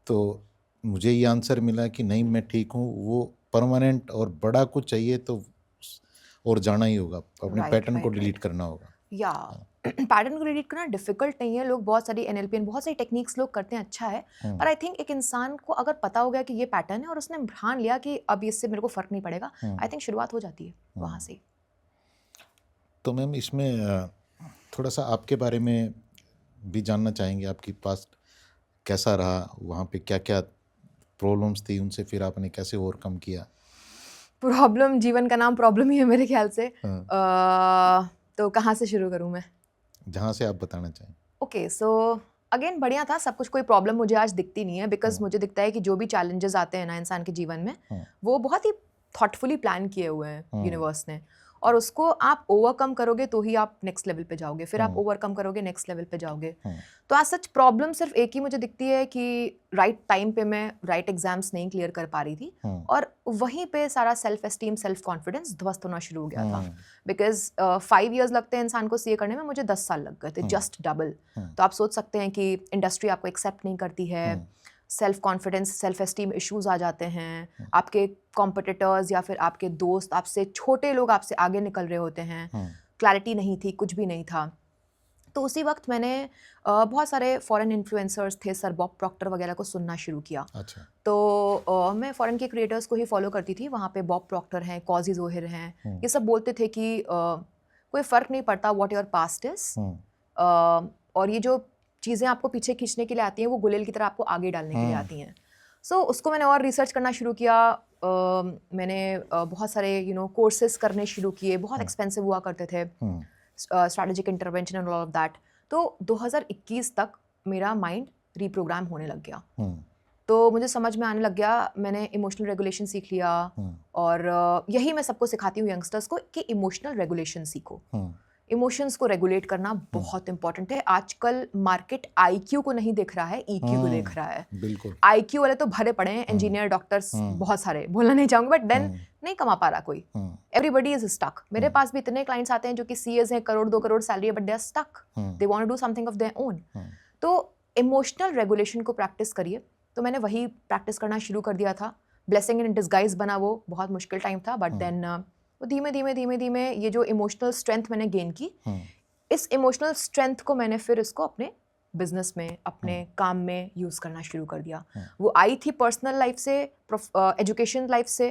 तो मुझे ये आंसर मिला कि नहीं, मैं ठीक हूँ, वो परमानेंट और बड़ा कुछ चाहिए तो और जाना ही होगा, अपने पैटर्न को डिलीट करना होगा। या पैटर्न को डिलीट करना डिफिकल्ट नहीं है। लोग बहुत सारी NLP बहुत सारी टेक्निक्स लोग करते हैं, अच्छा है, पर आई थिंक एक इंसान को अगर पता हो गया कि ये पैटर्न है और उसने ठान लिया कि अब इससे मेरे को फर्क नहीं पड़ेगा, आई थिंक शुरुआत हो जाती है वहाँ से। तो मैम इसमें थोड़ा सा आपके बारे में भी जानना चाहेंगे, आपकी पास्ट कैसा रहा, वहाँ पे क्या क्या प्रॉब्लम्स थी, उनसे फिर आपने कैसे ओवरकम किया? प्रॉब्लम, जीवन का नाम प्रॉब्लम ही है मेरे ख्याल से। तो कहाँ से शुरू करूँ मैं? जहाँ से आप बताना चाहें। ओके, सो अगेन बढ़िया था सब कुछ, कोई प्रॉब्लम मुझे आज दिखती नहीं है, बिकॉज मुझे दिखता है कि जो भी चैलेंजेस आते हैं ना इंसान के जीवन में, वो बहुत ही थॉटफुली प्लान किए हुए हैं यूनिवर्स ने, और उसको आप ओवरकम करोगे तो ही आप नेक्स्ट लेवल पे जाओगे, फिर आप ओवरकम करोगे, नेक्स्ट लेवल पे जाओगे। तो आज सच प्रॉब्लम सिर्फ एक ही मुझे दिखती है कि राइट टाइम पे मैं राइट एग्जाम्स नहीं क्लियर कर पा रही थी, और वहीं पे सारा सेल्फ एस्टीम, सेल्फ कॉन्फिडेंस ध्वस्त होना शुरू हो गया था। बिकॉज 5 years लगते हैं इंसान को CA करने में, मुझे 10 साल लग गए थे, जस्ट डबल। तो आप सोच सकते हैं कि इंडस्ट्री आपको एक्सेप्ट नहीं करती है, self confidence, self esteem issues आ जाते हैं, आपके कॉम्पिटिटर्स या फिर आपके दोस्त, आपसे छोटे लोग आपसे आगे निकल रहे होते हैं, क्लैरिटी नहीं थी, कुछ भी नहीं था। तो उसी वक्त मैंने बहुत सारे फॉरेन इन्फ्लुएंसर्स थे, सर बॉब प्रॉक्टर वगैरह को सुनना शुरू किया। अच्छा। तो मैं फॉरेन के क्रिएटर्स को ही फॉलो करती थी। वहाँ पे बॉब प्रॉक्टर हैं, कॉजी जोहिर हैं, ये सब बोलते थे कि कोई फ़र्क नहीं पड़ता व्हाट योर पास्ट इज, और ये जो चीज़ें आपको पीछे खींचने के लिए आती हैं वो गुलेल की तरह आपको आगे डालने के लिए आती हैं। सो उसको मैंने और रिसर्च करना शुरू किया। मैंने बहुत सारे कोर्सेज करने शुरू किए, बहुत एक्सपेंसिव हुआ करते थे, strategic intervention and all of that. तो 2021 तक मेरा माइंड रीप्रोग्राम होने लग गया। तो मुझे समझ में आने लग गया, मैंने इमोशनल रेगुलेशन सीख लिया, और यही मैं सबको सिखाती हूँ यंगस्टर्स को कि इमोशनल रेगुलेशन सीखो। इमोशंस को रेगुलेट करना बहुत इंपॉर्टेंट है। आजकल मार्केट IQ को नहीं देख रहा है, EQ को देख रहा है। बिल्कुल। IQ वाले तो भरे पड़े हैं, इंजीनियर, डॉक्टर्स, बहुत सारे, बोलना नहीं चाहूंगी, बट देन नहीं कमा पा रहा कोई। Everybody is stuck. मेरे पास भी इतने क्लाइंट्स आते हैं जो कि CAs हैं, 1-2 करोड़ सैलरी है, but they are stuck, they want to do something of their own. तो इमोशनल रेगुलेशन को प्रैक्टिस करिए। तो मैंने वही प्रैक्टिस करना शुरू कर दिया था। ब्लेसिंग इन डिस्गाइज बना, वो बहुत मुश्किल टाइम था, बट देन वो धीमे धीमे ये जो इमोशनल स्ट्रेंथ मैंने गेन की, इस इमोशनल स्ट्रेंथ को मैंने फिर इसको अपने बिजनेस में, अपने काम में यूज़ करना शुरू कर दिया। वो आई थी पर्सनल लाइफ से, एजुकेशन लाइफ से,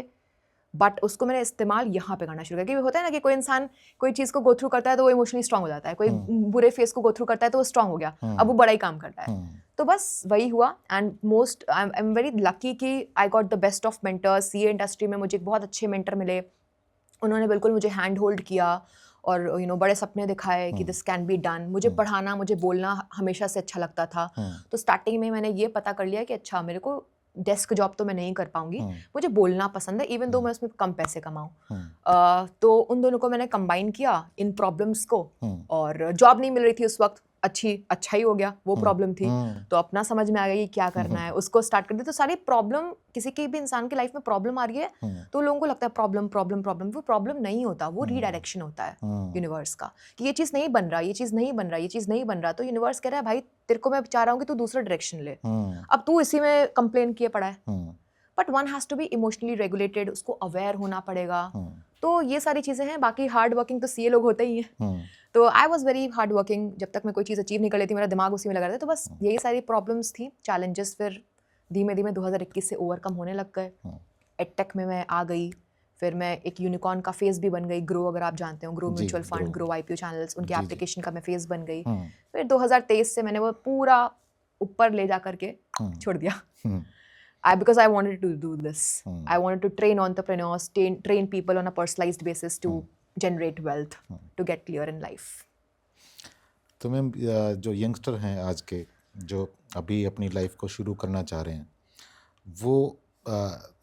बट उसको मैंने इस्तेमाल यहाँ पे करना शुरू किया। क्योंकि होता है ना कि कोई इंसान कोई चीज़ को गो थ्रू करता है तो वो इमोशनली स्ट्रांग हो जाता है, कोई बुरे फेस को गो थ्रू करता है तो वो स्ट्रांग हो गया, अब वो बड़ा ही काम करता है। तो बस वही हुआ, and I am very lucky कि I got the best of mentors. CA industry में मुझे बहुत अच्छे मेंटर मिले, उन्होंने बिल्कुल मुझे हैंड होल्ड किया, और बड़े सपने दिखाए कि दिस कैन बी डन। मुझे पढ़ाना, मुझे बोलना हमेशा से अच्छा लगता था। तो स्टार्टिंग में मैंने ये पता कर लिया कि अच्छा मेरे को डेस्क जॉब तो मैं नहीं कर पाऊंगी, मुझे बोलना पसंद है, इवन दो मैं उसमें कम पैसे कमाऊँ। तो उन दोनों को मैंने कंबाइन किया, इन प्रॉब्लम्स को। और जॉब नहीं मिल रही थी उस वक्त, अच्छा ही हो गया, वो प्रॉब्लम थी तो अपना समझ में आ गया कि क्या करना है, उसको स्टार्ट कर दिया। तो सारी प्रॉब्लम, किसी की भी इंसान की लाइफ में प्रॉब्लम आ रही है तो लोगों को लगता है प्रॉब्लम प्रॉब्लम प्रॉब्लम। वो प्रॉब्लम नहीं होता, वो रीडायरेक्शन होता है यूनिवर्स का कि ये चीज़ नहीं बन रहा, ये चीज़ नहीं बन रहा, ये चीज़ नहीं बन रहा। तो यूनिवर्स कह रहा है भाई तेरे को मैं चाह रहा हूँ कि तू दूसरा डायरेक्शन ले, अब तू इसी में कंप्लेन किए पड़ा है। But one has to be emotionally regulated, उसको अवेयर होना पड़ेगा। तो ये सारी चीज़ें हैं। बाकी हार्ड वर्किंग तो सीए लोग होते ही हैं। तो I was very hard working. जब तक मैं कोई चीज़ अचीव नहीं कर लेती मेरा दिमाग उसी में लगा रहता। तो बस यही सारी प्रॉब्लम्स थी, चैलेंजेस फिर धीमे धीमे 2021 से ओवरकम होने लग गए। एडटेक में मैं आ गई, फिर मैं एक यूनिकॉर्न का फेस भी बन गई। ग्रो, अगर आप जानते हो, grow mutual fund, grow IPO channels, उनके एप्लीकेशन का मैं फेस बन गई। फिर 2023 से मैंने वो पूरा ऊपर ले जा करके छोड़ दिया। Because I wanted to do this. I wanted to train entrepreneurs, train people on a personalized basis to generate wealth, to get clear in life. तो मैम, जो यंगस्टर हैं आज के, जो अभी अपनी लाइफ को शुरू करना चाह रहे हैं, वो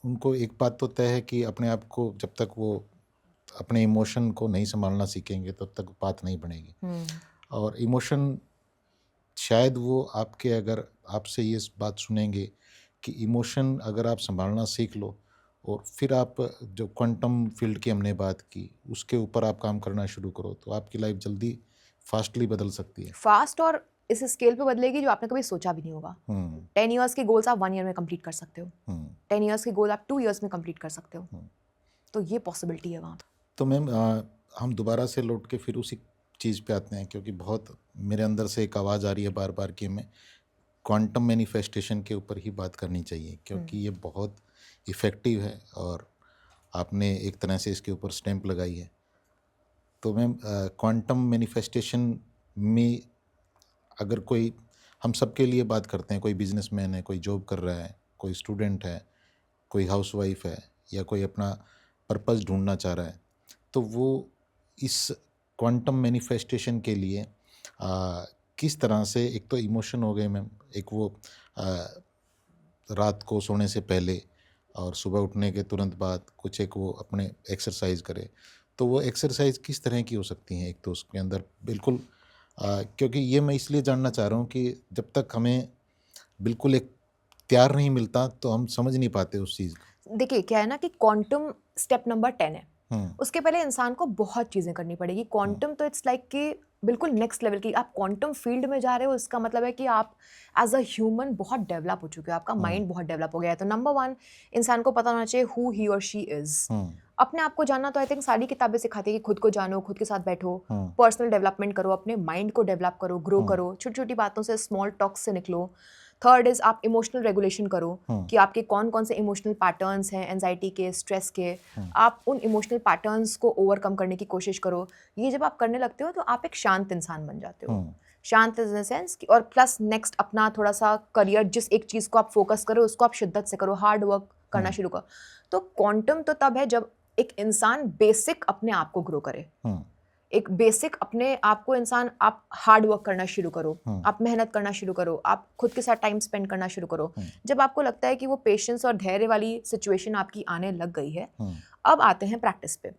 उनको एक बात तो तय है कि अपने आप को जब तक वो अपने इमोशन को नहीं संभालना सीखेंगे तब तक बात नहीं बनेगी। और इमोशन शायद वो आपके, अगर आपसे ये बात सुनेंगे कि इमोशन अगर आप संभालना सीख लो और फिर आप जो क्वांटम फील्ड की हमने बात की उसके ऊपर आप काम करना शुरू करो तो आपकी लाइफ जल्दी फास्टली बदल सकती है। फास्ट और इस स्केल पे बदलेगी जो आपने कभी सोचा भी नहीं होगा। 10 ईयर्स के गोल्स आप 1 ईयर में कंप्लीट कर सकते हो। 10 ईयर्स के गोल आप 2 ईयर्स में कंप्लीट कर सकते हो। तो ये पॉसिबिलिटी है वहाँ। तो मैम, हम दोबारा से लौट के फिर उसी चीज़ पे आते हैं, क्योंकि बहुत मेरे अंदर से एक आवाज़ आ रही है बार बार कि हमें क्वांटम मैनिफेस्टेशन के ऊपर ही बात करनी चाहिए, क्योंकि ये बहुत इफ़ेक्टिव है और आपने एक तरह से इसके ऊपर स्टैंप लगाई है। तो मैम, क्वांटम मैनिफेस्टेशन में अगर कोई, हम सब के लिए बात करते हैं, कोई बिजनेसमैन है, कोई जॉब कर रहा है, कोई स्टूडेंट है, कोई हाउसवाइफ है, या कोई अपना पर्पस ढूंढना चाह रहा है, तो वो इस क्वांटम मैनिफेस्टेशन के लिए किस तरह से, एक तो इमोशन हो गए मैम, एक वो रात को सोने से पहले और सुबह उठने के तुरंत बाद कुछ एक वो अपने एक्सरसाइज करे, तो वो एक्सरसाइज किस तरह की हो सकती हैं? एक तो उसके अंदर बिल्कुल क्योंकि ये मैं इसलिए जानना चाह रहा हूँ कि जब तक हमें बिल्कुल एक तैयार नहीं मिलता तो हम समझ नहीं पाते उस चीज़ को। देखिए क्या है ना कि क्वांटम स्टेप नंबर 10 है। उसके पहले इंसान को बहुत चीज़ें करनी पड़ेगी। क्वांटम तो इट्स लाइक कि बिल्कुल नेक्स्ट लेवल की, आप क्वांटम फील्ड में जा रहे हो, इसका मतलब है कि आप एज अ ह्यूमन बहुत डेवलप हो चुके हो, आपका माइंड बहुत डेवलप हो गया है। तो नंबर 1 इंसान को पता होना चाहिए हु ही और शी इज। अपने आप को जानना तो आई थिंक सारी किताबें सिखाती है कि खुद को जानो, खुद के साथ बैठो, पर्सनल डेवलपमेंट करो, अपने माइंड को डेवलप करो, ग्रो करो, छोटी छोटी बातों से, स्मॉल टॉक्स से निकलो। थर्ड इज आप इमोशनल रेगुलेशन करो कि आपके कौन कौन से इमोशनल पैटर्न्स हैं, एंजाइटी के, स्ट्रेस के, आप उन इमोशनल पैटर्न्स को ओवरकम करने की कोशिश करो। ये जब आप करने लगते हो तो आप एक शांत इंसान बन जाते हो। शांत इन द सेंस, और प्लस नेक्स्ट अपना थोड़ा सा करियर, जिस एक चीज़ को आप फोकस करो उसको आप शिद्दत से करो, हार्ड वर्क करना शुरू करो। तो क्वांटम तो तब है जब एक इंसान बेसिक अपने आप को ग्रो करे, एक बेसिक अपने आप को इंसान, आप हार्ड वर्क करना शुरू करो, आप मेहनत करना शुरू करो, आप खुद के साथ टाइम स्पेंड करना शुरू करो। जब आपको लगता है कि वो पेशेंस और धैर्य वाली सिचुएशन आपकी आने लग गई है, अब आते हैं प्रैक्टिस पे।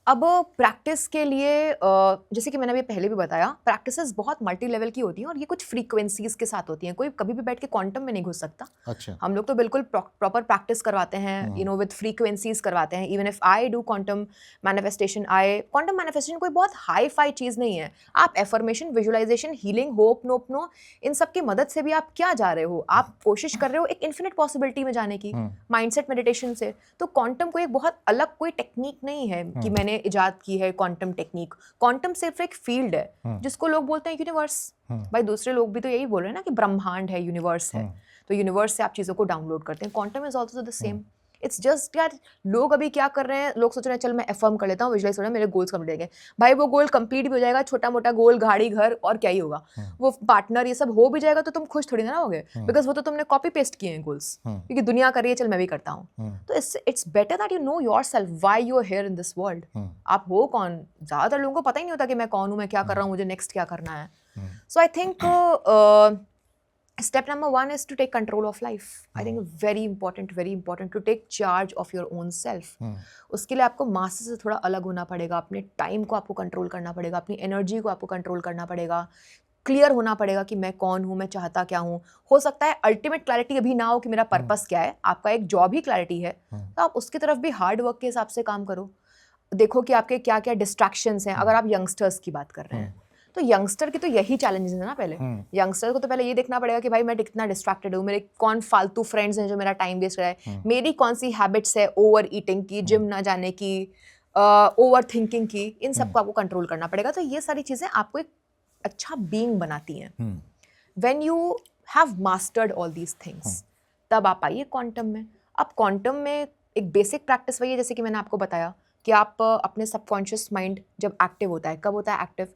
अब प्रैक्टिस के लिए जैसे कि मैंने अभी पहले भी बताया, प्रैक्टिसेस बहुत मल्टी लेवल की होती हैं और ये कुछ फ्रीक्वेंसीज के साथ होती हैं। कोई कभी भी बैठ के क्वांटम में नहीं घुस सकता। अच्छा। हम लोग तो बिल्कुल प्रॉपर प्रैक्टिस करवाते हैं, यू नो, विद फ्रीक्वेंसीज करवाते हैं। Even if I do quantum manifestation, quantum manifestation कोई बहुत हाई फाई चीज़ नहीं है। आप एफर्मेशन, विजुअलाइजेशन, हीलिंग, होप, नोपनो, इन सब की मदद से भी आप क्या जा रहे हो, आप कोशिश कर रहे हो एक इन्फिनिट पॉसिबिलिटी में जाने की, माइंडसेट मेडिटेशन से। तो क्वांटम कोई बहुत अलग कोई टेक्निक नहीं है कि मैंने इजाद की है क्वांटम टेक्निक। क्वांटम सिर्फ एक फील्ड है जिसको लोग बोलते हैं यूनिवर्स। भाई दूसरे लोग भी तो यही बोल रहे हैं ना कि ब्रह्मांड है, यूनिवर्स है। तो यूनिवर्स से आप चीज़ों को डाउनलोड करते हैं। Quantum is also the same. It's just यार लोग अभी क्या कर रहे हैं, लोग सोच रहे हैं चल मैं एफर्म कर लेता हूँ, विजुलाइज कर रहा हूँ, मेरे गोल्स कंप्लीट हो गए। भाई वो गोल कंप्लीट भी हो जाएगा, छोटा मोटा गोल, गाड़ी घर और क्या ही होगा, वो पार्टनर ये सब हो भी जाएगा तो तुम खुश थोड़ी ना होगे, बिकॉज वो तो तुमने कॉपी पेस्ट किए हैं गोल्स, क्योंकि दुनिया कर रही है चल मैं भी करता हूँ। तो it's better that you know yourself why you are here in this world. आप हो कौन, ज्यादातर लोगों को पता ही नहीं होता कि मैं कौन हूँ, मैं क्या कर रहा हूँ, मुझे नेक्स्ट क्या करना है। सो I think step number 1 is to take control of life. I think very important to take charge of your own self. उसके लिए आपको मास से थोड़ा अलग होना पड़ेगा, अपने टाइम को आपको कंट्रोल करना पड़ेगा, अपनी एनर्जी को आपको कंट्रोल करना पड़ेगा, क्लियर होना पड़ेगा कि मैं कौन हूँ, मैं चाहता क्या हूँ। हो सकता है अल्टीमेट क्लैरिटी अभी ना हो कि मेरा पर्पस क्या है, आपका एक जॉब ही क्लैरिटी है, तो आप उसकी तरफ भी हार्ड वर्क के हिसाब से काम करो। देखो कि आपके क्या क्या डिस्ट्रैक्शंस हैं। अगर आप यंगस्टर्स की बात कर रहे हैं तो यंगस्टर की तो यही चैलेंजेस है ना। पहले यंगस्टर को तो पहले ये देखना पड़ेगा कि भाई मैं कितना डिस्ट्रैक्टेड हूँ, मेरे कौन फालतू फ्रेंड्स हैं जो मेरा टाइम वेस्ट कर रहा है, मेरी कौन सी हैबिट्स है ओवर ईटिंग की, जिम ना जाने की, ओवर थिंकिंग की, इन सबको आपको कंट्रोल करना पड़ेगा। तो ये सारी चीज़ें आपको एक अच्छा बीइंग बनाती हैं। When you have mastered all these things, तब आप आइए क्वांटम में। अब क्वांटम में एक बेसिक प्रैक्टिस वही है, जैसे कि मैंने आपको बताया कि आप अपने सबकॉन्शियस माइंड जब एक्टिव होता है, कब होता है एक्टिव,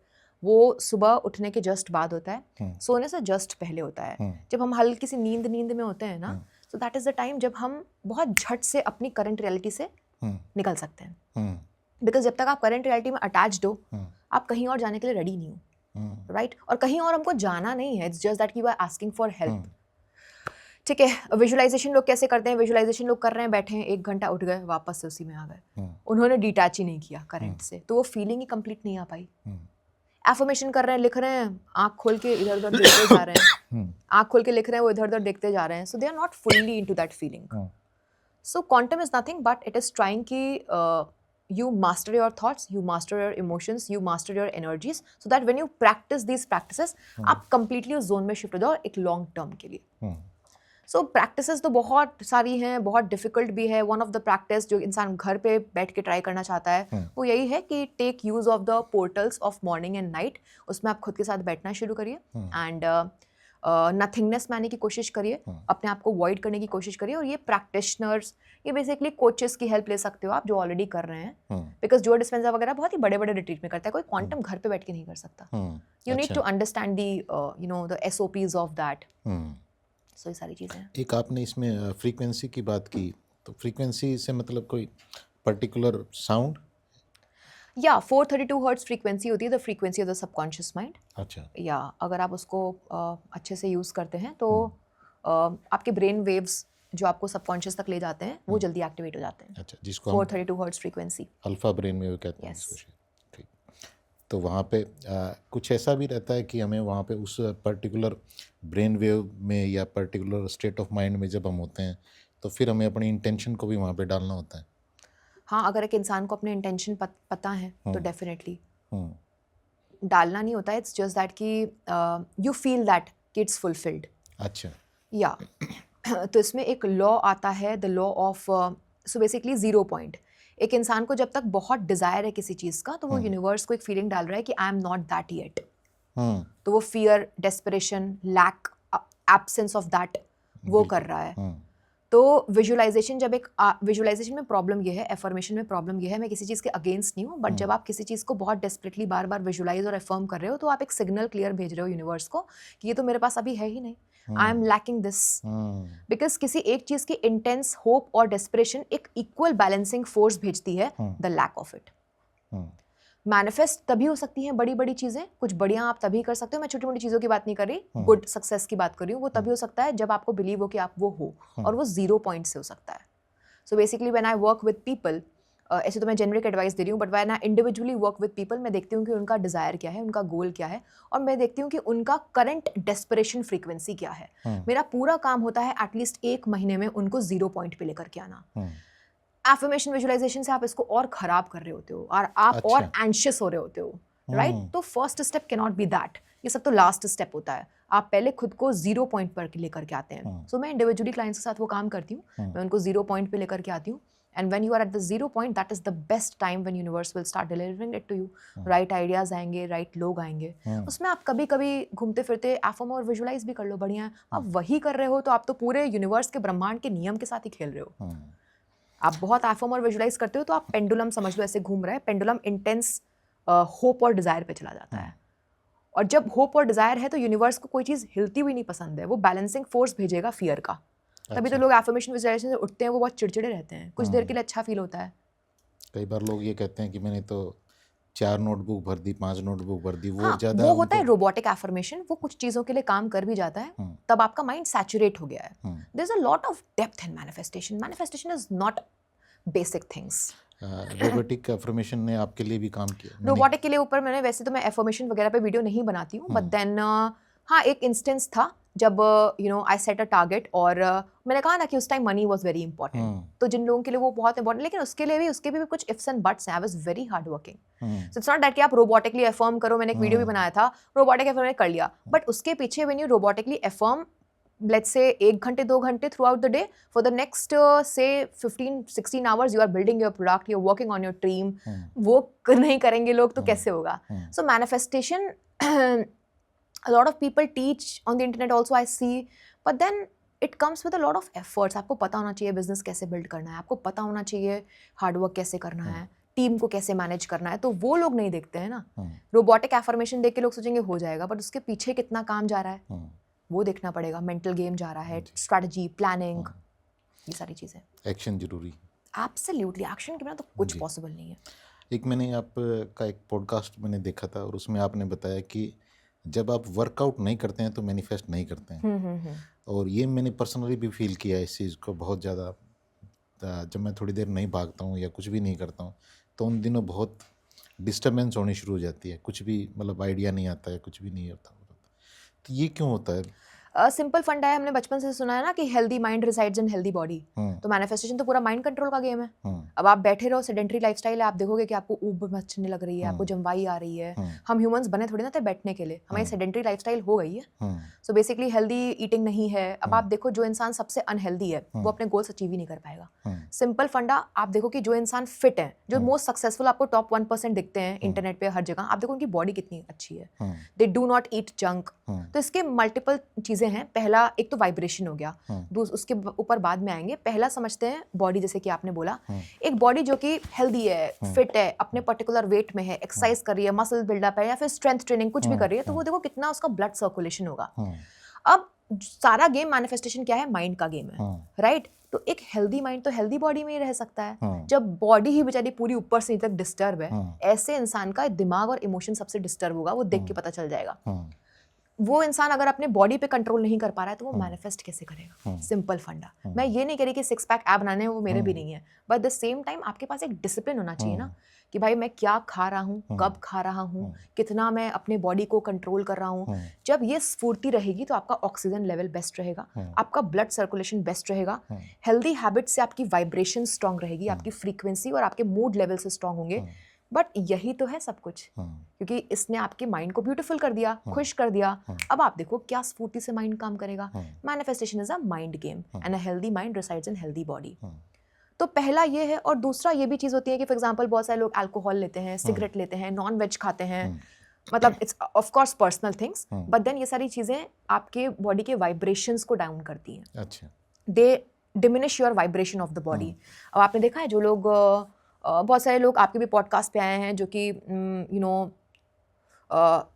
वो सुबह उठने के जस्ट बाद होता है, सोने से जस्ट पहले होता है। जब हम हल्की सी नींद में होते हैं ना, so that is the time जब हम बहुत झट से अपनी करंट रियलिटी से निकल सकते हैं। बिकॉज जब तक आप करंट रियलिटी में अटैच्ड हो, आप कहीं और जाने के लिए रेडी नहीं हो, राइट? और कहीं और हमको जाना नहीं है, it's just that you are asking for help. ठीक है, विजुअलाइजेशन लोग कैसे करते हैं? विजुअलाइजेशन लोग कर रहे हैं, बैठे हैं, 1 घंटा उठ गए, वापस से उसी में आ गए, उन्होंने डिटैच ही नहीं किया करंट से, तो वो फीलिंग ही कंप्लीट नहीं आ पाई। एफर्मेशन कर रहे हैं, लिख रहे हैं, आंख खोल के इधर उधर देखते जा रहे हैं, आंख खोल के लिख रहे हैं, वो इधर उधर देखते जा रहे हैं, so they are not fully into that feeling. So quantum is nothing but it is trying कि you master your thoughts, you master your emotions, you master your energies, so that when you practice these practices, आप completely उस zone में shift हो जाओ एक long term के लिए। सो प्रैक्टिसेस तो बहुत सारी हैं, बहुत डिफिकल्ट भी है। वन ऑफ द प्रैक्टिस जो इंसान घर पे बैठ के ट्राई करना चाहता है वो यही है कि take use of the portals of morning and night. उसमें आप खुद के साथ बैठना शुरू करिए एंड नथिंगनेस में आने की कोशिश करिए, अपने आप को वॉइड करने की कोशिश करिए। और ये प्रैक्टिशनर्स, ये बेसिकली कोचेस की हेल्प ले सकते हो आप जो ऑलरेडी कर रहे हैं, बिकॉज जो डिस्पेंसर वगैरह बहुत ही बड़े बड़े रिट्रीट में करता है, कोई क्वांटम घर पे बैठ के नहीं कर सकता। You need to understand the you know the SOPs of that. So ये सारी चीज़ें। एक आपने इसमें फ्रीक्वेंसी की बात की, तो फ्रीक्वेंसी से मतलब कोई पर्टिकुलर साउंड? या 432 हर्ट्ज फ्रीक्वेंसी होती है, the frequency of the subconscious mind. अच्छा। या अगर आप उसको अच्छे से यूज़ करते हैं तो आपके ब्रेन वेव्स जो आपको सबकॉन्शियस तक ले जाते हैं वो जल्दी एक्टिवेट हो जाते हैं। अच्छा, जिसको 432 hertz frequency alpha brain wave कहते हैं। Yes. ठीक, तो वहाँ पे कुछ ऐसा भी रहता है कि हमें वहाँ पे उस पर्टिकुलर ब्रेन वेव में या पर्टिकुलर स्टेट ऑफ माइंड में जब हम होते हैं तो फिर हमें अपनी इंटेंशन को भी वहाँ पे डालना होता है? हाँ, अगर एक इंसान को अपने इंटेंशन पता है तो डेफिनेटली डालना नहीं होता है। इट्स जस्ट दैट कि यू फील दैट कि इट्स फुलफिल्ड। अच्छा। या तो इसमें एक लॉ आता है, the law of so basically 0 point. एक इंसान को जब तक बहुत डिजायर है किसी चीज़ का तो वो यूनिवर्स को एक फीलिंग डाल रहा है कि I am not that yet. तो वो fear, desperation, lack, absence of that वो कर रहा है। तो विजुअलाइजेशन, जब एक विजुअलाइजेशन में प्रॉब्लम ये है, एफर्मेशन में प्रॉब्लम ये है, मैं किसी चीज़ के अगेंस्ट नहीं हूँ, बट जब आप किसी चीज़ को बहुत डेस्परेटली बार बार विजुअलाइज और एफर्म कर रहे हो तो आप एक सिग्नल क्लियर भेज रहे हो यूनिवर्स को कि ये तो मेरे पास अभी है ही नहीं, I am lacking this. Because किसी एक चीज़ की इंटेंस होप और डेस्परेशन एक इक्वल बैलेंसिंग फोर्स भेजती है the lack of it. Manifest तभी हो सकती हैं बड़ी बड़ी चीज़ें, कुछ बढ़िया आप तभी कर सकते हो। मैं छोटी मोटी चीज़ों की बात नहीं कर रही, गुड सक्सेस की बात कर रही हूँ। वो तभी हो सकता है जब आपको बिलीव हो कि आप वो हो, और वो 0 पॉइंट से हो सकता है। So basically when I work with people, ऐसे तो मैं जेनरिक एडवाइस दे रही हूँ, but when I individually work with people, मैं देखती हूँ कि उनका डिज़ायर क्या है, उनका गोल क्या है, और मैं देखती हूँ कि उनका करंट डेस्परेशन फ्रीक्वेंसी क्या है। मेरा पूरा काम होता है एटलीस्ट 1 महीने में उनको 0 पॉइंट पे लेकर के आना। एफर्मेशन विजुअलाइजेशन से आप इसको और खराब कर रहे होते हो और आप और एंशियस हो रहे होते हो, राइट? तो first step can not be that, ये सब तो लास्ट स्टेप होता है। आप पहले खुद को 0 पॉइंट पर लेकर के आते हैं। सो मैं इंडिविजुअली क्लाइंट्स के साथ वो काम करती हूँ, मैं उनको 0 पॉइंट पे लेकर के आती हूँ। And when you are at the 0 point, that is the best time when universe will start delivering it to you. Right ideas आएंगे, राइट लोग आएंगे। उसमें आप कभी कभी घूमते फिरते एफर्म और विजुअलाइज भी कर लो, बढ़िया। आप वही कर रहे हो तो आप तो पूरे यूनिवर्स के ब्रह्मांड के नियम के साथ ही खेल रहे हो। आप बहुत एफर्म और विजुलाइज करते हो तो आप पेंडुलम समझ लो ऐसे घूम रहा है, पेंडुलम इंटेंस होप और डिजायर पे चला जाता है। और जब होप और डिजायर है तो यूनिवर्स को कोई चीज़ हिलती हुई नहीं पसंद है, वो बैलेंसिंग फोर्स भेजेगा फियर का। तभी तो लोग एफर्मेशन विजुलाइजेशन से उठते हैं, वो बहुत चिड़चिड़े रहते हैं, कुछ देर के लिए अच्छा फील होता है। कई बार लोग ये कहते हैं कि मैंने तो 4 नोटबुक भर दी, 5 नोटबुक भर दी, वो ज्यादा वो होता है रोबोटिक एफर्मेशन, वो कुछ चीज़ों के लिए काम कर भी जाता है, तब आपका माइंड सैचुरेट हो गया है। There is a lot of depth in manifestation. Manifestation is not basic things. Robotic affirmation ने आपके लिए भी काम किया? रोबोटिक के लिए ऊपर मैंने, वैसे तो मैं एफर्मेशन वगैरह पे वीडियो नहीं बनाती हूँ, बट देन हाँ एक इंस्टेंस था जब आई सेट अ टारगेट और मैंने कहा ना कि उस time money was very important, तो जिन लोगों के लिए वो बहुत इंपॉर्टेंट, लेकिन उसके भी कुछ इफ्स एंड बट्स हैं। I was very hard working, so it's not that कि आप रोबोटिकली एफर्म करो। मैंने एक वीडियो भी बनाया था, रोबोटिक एफर्म कर लिया, बट उसके पीछे when you robotically affirm let's say 1 घंटे 2 घंटे throughout the day for the next say 15-16 hours you are building your product, you're working on your team, वो नहीं करेंगे लोग तो कैसे होगा? So manifestation a lot of people teach on the internet also I see, but then it comes with a lot of efforts. आपको पता होना चाहिए बिजनेस कैसे बिल्ड करना है, आपको पता होना चाहिए हार्ड वर्क कैसे करना है, टीम को कैसे मैनेज करना है, तो वो लोग नहीं देखते हैं ना। रोबोटिक एफर्मेशन देख के लोग सोचेंगे हो जाएगा, बट उसके पीछे कितना काम जा रहा है वो देखना पड़ेगा। मेंटल गेम जा रहा है, स्ट्रेटजी, प्लानिंग, ये सारी चीजें। एक्शन जरूरी, एब्सोल्युटली, एक्शन के बिना तो कुछ पॉसिबल नहीं है। एक मैंने आपका एक पॉडकास्ट मैंने देखा था और उसमें आपने बताया कि जब आप वर्कआउट नहीं करते हैं तो मैनिफेस्ट नहीं करते हैं। और ये मैंने पर्सनली भी फील किया इस चीज़ को बहुत ज़्यादा। जब मैं थोड़ी देर नहीं भागता हूँ या कुछ भी नहीं करता हूँ तो उन दिनों बहुत डिस्टर्बेंस होनी शुरू हो जाती है, कुछ भी मतलब आइडिया नहीं आता है, कुछ भी नहीं होता। तो ये क्यों होता है? सिंपल फंडा है, हमने बचपन से सुना है ना कि healthy mind resides in healthy body. तो मैनिफेस्टेशन तो पूरा माइंड कंट्रोल का गेम है। अब आप बैठे रहो, सेडेंटरी लाइफस्टाइल है, आप देखोगे कि आपको ऊब मचने लग रही है, आपको जमवाई आ रही है। हम ह्यूमंस बने थोड़ी ना थे बैठने के लिए, हमारी सेडेंटरी लाइफस्टाइल हो गई है। सो बेसिकली हेल्दी ईटिंग नहीं है। अब आप देखो जो इंसान सबसे अनहेल्दी है वो अपने गोल्स अचीव ही नहीं कर पाएगा। सिंपल फंडा, आप देखो कि जो इंसान फिट है, जो मोस्ट सक्सेसफुल आपको टॉप 1% दिखते हैं इंटरनेट पे हर जगह, आप देखो उनकी बॉडी कितनी अच्छी है। They do not eat junk. तो इसके मल्टीपल चीजें हैं। पहला एक तो वाइब्रेशन हो गया, उसके ऊपर बाद में आएंगे। पहला समझते हैं बॉडी, जैसे कि आपने बोला, एक बॉडी जो कि हेल्दी है, फिट है, अपने पर्टिकुलर वेट में है, एक्सरसाइज कर रही है, मसल बिल्डअप है या फिर स्ट्रेंथ ट्रेनिंग कुछ भी कर रही है, तो वो देखो कितना उसका ब्लड सर्कुलेशन होगा। अब सारा गेम मैनिफेस्टेशन क्या है? माइंड का गेम है, राइट? तो एक हेल्दी माइंड तो हेल्दी बॉडी में ही रह सकता है। जब बॉडी ही बेचारी पूरी ऊपर से नीचे तक डिस्टर्ब है, ऐसे इंसान का दिमाग और इमोशन सबसे डिस्टर्ब होगा, वो देख के पता चल जाएगा। वो इंसान अगर अपने बॉडी पे कंट्रोल नहीं कर पा रहा है तो वो मैनिफेस्ट कैसे करेगा? सिंपल फंडा। मैं ये नहीं कह रही कि 6 पैक ऐप बनाने हैं, वो मेरे भी नहीं है, बट द सेम टाइम आपके पास एक डिसिप्लिन होना चाहिए ना, कि भाई मैं क्या खा रहा हूँ, कब खा रहा हूँ, कितना मैं अपने बॉडी को कंट्रोल कर रहा हूँ। जब ये स्फूर्ति रहेगी तो आपका ऑक्सीजन लेवल बेस्ट रहेगा, आपका ब्लड सर्कुलेशन बेस्ट रहेगा, हेल्दी हैबिट से आपकी वाइब्रेशन स्ट्रांग रहेगी, आपकी फ्रीक्वेंसी और आपके मूड लेवल से स्ट्रांग होंगे। बट यही तो है सब कुछ, क्योंकि इसने आपके माइंड को ब्यूटीफुल कर दिया, खुश कर दिया। अब आप देखो क्या स्फूर्ति से माइंड काम करेगा। Manifestation is a mind game and a healthy mind resides in healthy body. तो पहला ये है। और दूसरा ये भी चीज होती है कि फॉर एग्जांपल बहुत सारे लोग अल्कोहल लेते हैं, सिगरेट लेते हैं, नॉन वेज खाते हैं, मतलब it's of course personal things, but then ये सारी चीजें आपके बॉडी के वाइब्रेशंस को डाउन करती हैं। अच्छा, they diminish your vibration of the body. अब आपने देखा है जो लोग बहुत सारे लोग आपके भी पॉडकास्ट पे आए हैं जो कि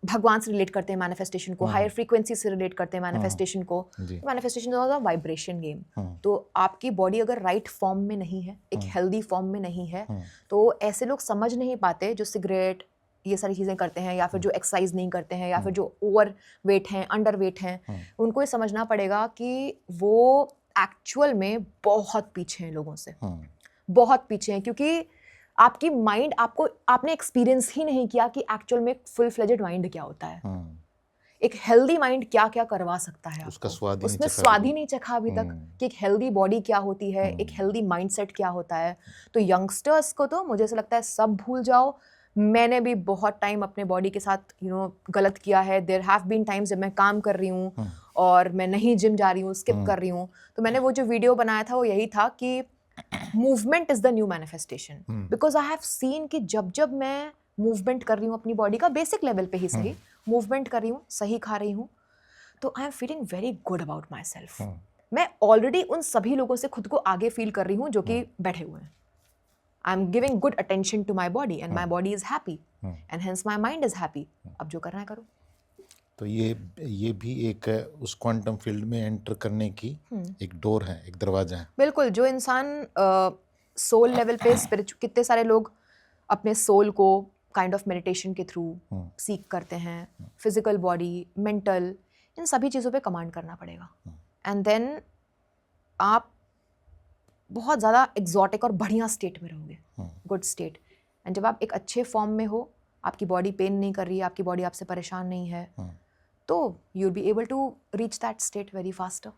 भगवान से रिलेट करते हैं मैनिफेस्टेशन को, हायर फ्रीक्वेंसी से रिलेट करते हैं मैनिफेस्टेशन को। Manifestation is a vibration game. तो आपकी बॉडी अगर राइट फॉर्म में नहीं है, एक हेल्दी फॉर्म में नहीं है, तो ऐसे लोग समझ नहीं पाते जो सिगरेट ये सारी चीज़ें करते हैं, या फिर जो एक्सरसाइज नहीं करते हैं, या फिर जो ओवर वेट हैं, अंडर वेट हैं। उनको ये समझना पड़ेगा कि वो एक्चुअल में बहुत पीछे हैं लोगों से, बहुत पीछे हैं, क्योंकि आपकी माइंड आपने एक्सपीरियंस ही नहीं किया कि एक्चुअल में फुल फ्लेजेड माइंड क्या होता है। एक हेल्दी माइंड क्या क्या करवा सकता है, उसका उसने स्वाद ही नहीं चखा अभी तक कि एक हेल्दी बॉडी क्या होती है, एक हेल्दी माइंडसेट क्या होता है। तो यंगस्टर्स को तो मुझे ऐसा लगता है सब भूल जाओ। मैंने भी बहुत टाइम अपने बॉडी के साथ गलत किया है। देयर हैव बीन टाइम्स जब मैं काम कर रही हूँ और मैं नहीं जिम जा रही हूँ, स्किप कर रही हूँ, तो मैंने वो जो वीडियो बनाया था वो यही था कि movement is the new manifestation. Because I have seen कि जब मैं मूवमेंट कर रही हूँ अपनी बॉडी का बेसिक लेवल पे ही सही, मूवमेंट कर रही हूँ, सही खा रही हूँ, तो I am feeling very good about my self. मैं ऑलरेडी उन सभी लोगों से खुद को आगे फील कर रही हूँ जो कि बैठे हुए हैं. I am giving good attention to my body and my body is happy and hence my mind is happy. अब जो करना है करो. तो ये भी एक उस क्वांटम फील्ड में एंटर करने की एक डोर है, एक दरवाजा है. बिल्कुल. जो इंसान सोल लेवल पे कितने सारे लोग अपने सोल को काइंड ऑफ मेडिटेशन के थ्रू सीख करते हैं. फिजिकल बॉडी, मेंटल, इन सभी चीज़ों पे कमांड करना पड़ेगा. एंड देन आप बहुत ज़्यादा एग्जॉटिक और बढ़िया स्टेट में रहोगे, गुड स्टेट. एंड जब आप एक अच्छे फॉर्म में हो, आपकी बॉडी पेन नहीं कर रही है, आपकी बॉडी आपसे परेशान नहीं है, तो you will be able to reach that state very faster.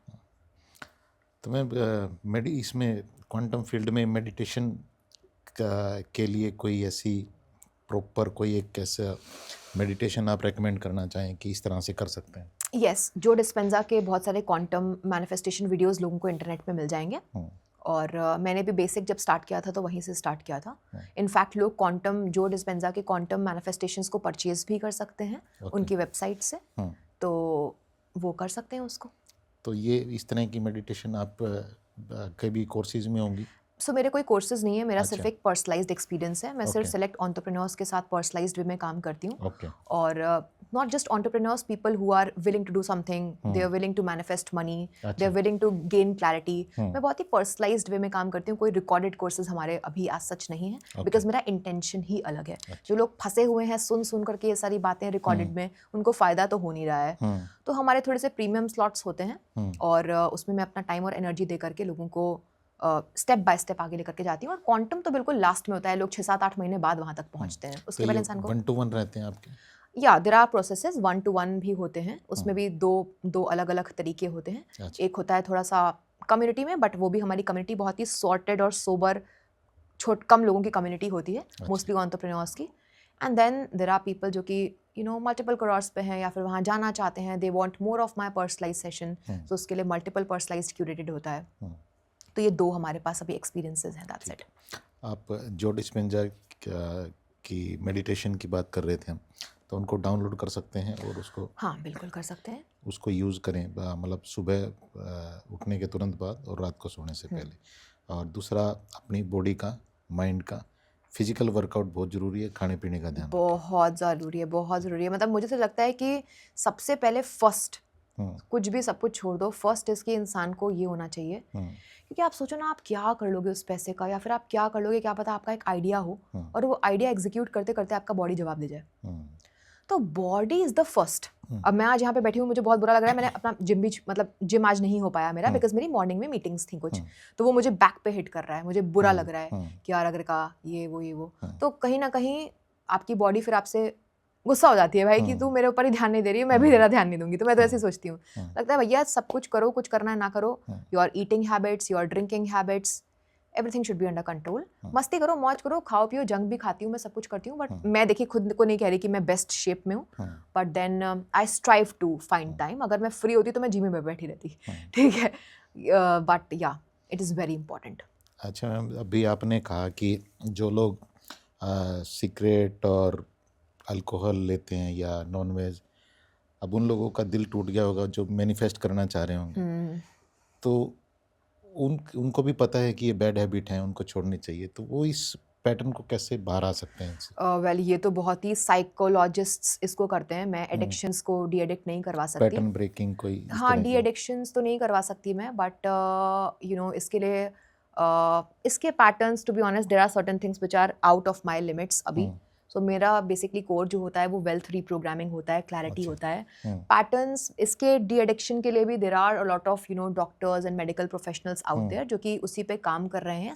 तो मैं इसमें क्वांटम फील्ड में मेडिटेशन के लिए कोई ऐसी प्रॉपर कोई एक कैसा मेडिटेशन आप रेकमेंड करना चाहें कि इस तरह से कर सकते हैं? यस, जो डिस्पेंजा के बहुत सारे क्वांटम मैनिफेस्टेशन वीडियोस लोगों को इंटरनेट पे मिल जाएंगे. और मैंने भी बेसिक जब स्टार्ट किया था तो वहीं से स्टार्ट किया था. इनफैक्ट लोग क्वांटम, जो डिस्पेंजा के क्वांटम मैनिफेस्टेशंस को परचेज भी कर सकते हैं उनकी वेबसाइट से. तो वो कर सकते हैं उसको. तो ये इस तरह की मेडिटेशन आप कभी कोर्सेज में होंगी? सो मेरे कोई कोर्सेज नहीं है, मेरा सिर्फ एक पर्सनलाइज्ड एक्सपीरियंस है. मैं सिर्फ सेलेक्ट एंटरप्रेन्योर्स के साथ पर्सनलाइज्ड वे में काम करती हूँ. और not just entrepreneurs, people who are willing to do something, they are willing to manifest money, they are willing to gain clarity. मैं बहुत ही पर्सनलाइज्ड वे में काम करती हूँ. कोई रिकॉर्डेड कोर्सेज हमारे अभी आज सच नहीं है, बिकॉज मेरा इंटेंशन ही अलग है. जो लोग फंसे हुए हैं सुन करके ये सारी बातें रिकॉर्डेड में, उनको फ़ायदा तो हो नहीं रहा है. तो हमारे थोड़े से प्रीमियम स्लॉट्स होते हैं और उसमें मैं अपना टाइम और एनर्जी दे करके लोगों को स्टेप बाय स्टेप आगे लेकर के जाती हूँ. और क्वांटम तो बिल्कुल लास्ट में होता है, लोग 6-7-8 महीने बाद वहाँ तक पहुँचते हैं. उसके पहले इंसान को 1-to-1 रहते हैं आपके? या देयर आर प्रोसेसेस 1-to-1 भी होते हैं. उसमें भी दो अलग अलग तरीके होते हैं. एक होता है थोड़ा सा कम्युनिटी में, बट वो भी हमारी कम्युनिटी बहुत ही सॉर्टेड और सोबर, कम लोगों की कम्युनिटी होती है, मोस्टली एंटरप्रेन्योर्स की. And then there are people जो कि मल्टीपल करोर्स पे हैं या फिर वहाँ जाना चाहते हैं, they want more of my personalised session, तो उसके लिए मल्टीपल पर्सनलाइज्ड क्यूरेटेड होता है. तो ये 2 हमारे पास अभी एक्सपीरियंसेस हैं. That's it. आप जो डिस्पेंजा की मेडिटेशन की बात कर रहे थे हम, तो उनको डाउनलोड कर सकते हैं और उसको? हाँ, बिल्कुल कर सकते हैं. उसको यूज़ करें, मतलब सुबह उठने के तुरंत बाद और रात को सोने से पहले. और दूसरा, अपनी बॉडी का, माइंड का, फिजिकल वर्कआउट बहुत ज़रूरी है. खाने पीने का ध्यान बहुत ज़रूरी है, बहुत ज़रूरी है. मतलब मुझे तो लगता है कि सबसे पहले फर्स्ट, कुछ भी सब कुछ छोड़ दो, फर्स्ट इसके इंसान को ये होना चाहिए. क्योंकि आप सोचो ना, आप क्या कर लोगे उस पैसे का, या फिर आप क्या कर लोगे, क्या पता आपका एक आइडिया हो और वो आइडिया एग्जीक्यूट करते करते आपका बॉडी जवाब दे जाए. तो बॉडी इज द फर्स्ट. अब मैं आज यहाँ पे बैठी हूँ, मुझे बहुत बुरा लग रहा है, मैंने अपना जिम आज नहीं हो पाया मेरा, बिकॉज मेरी मॉर्निंग में मीटिंग्स थी कुछ, तो वो मुझे बैक पे हिट कर रहा है, मुझे बुरा लग रहा है कि यार अगर का ये वो. तो कहीं ना कहीं आपकी बॉडी फिर आपसे गुस्सा हो जाती है, भाई कि तू मेरे ऊपर ही ध्यान नहीं दे रही है, मैं भी तेरा ध्यान नहीं दूंगी. तो मैं तो ऐसे सोचती हूँ, लगता है भैया सब कुछ करो, कुछ करना है ना करो, your eating habits, your drinking habits, everything should be under control. मस्ती करो, मौज करो, खाओ पियो, जंक भी खाती हूँ मैं, सब कुछ करती हूँ. बट मैं देखिए खुद को नहीं कह रही कि मैं बेस्ट शेप में हूँ, but then I strive to find time. अगर मैं फ्री होती तो मैं जिम में बैठी रहती, ठीक है. बट या इट इज़ वेरी इंपॉर्टेंट. अच्छा मैम, अभी आपने कहा कि जो लोग सिगरेट और अल्कोहल लेते हैं या नॉन वेज, अब उन लोगों का दिल टूट गया होगा जो मैनिफेस्ट करना चाह रहे होंगे. तो उनको भी पता है कि ये बैड हैबिट है, उनको छोड़नी चाहिए. तो वो इस पैटर्न को कैसे बाहर आ सकते हैं? वेल ये तो बहुत ही साइकोलॉजिस्ट्स इसको करते हैं. मैं एडिक्शंस को डी एडिक्ट नहीं करवा सकती. पैटर्न ब्रेकिंग कोई? हाँ, डी एडिक्शंस तो नहीं करवा सकती मैं, बट इसके लिए इसके patterns, to be honest, there are certain things which are out of my limits अभी. सो मेरा बेसिकली कोर जो होता है वो वेल्थ रीप्रोग्रामिंग होता है, क्लैरिटी होता है. पैटर्न्स इसके डी एडिक्शन के लिए भी there are a lot of doctors and medical professionals out there जो कि उसी पे काम कर रहे हैं,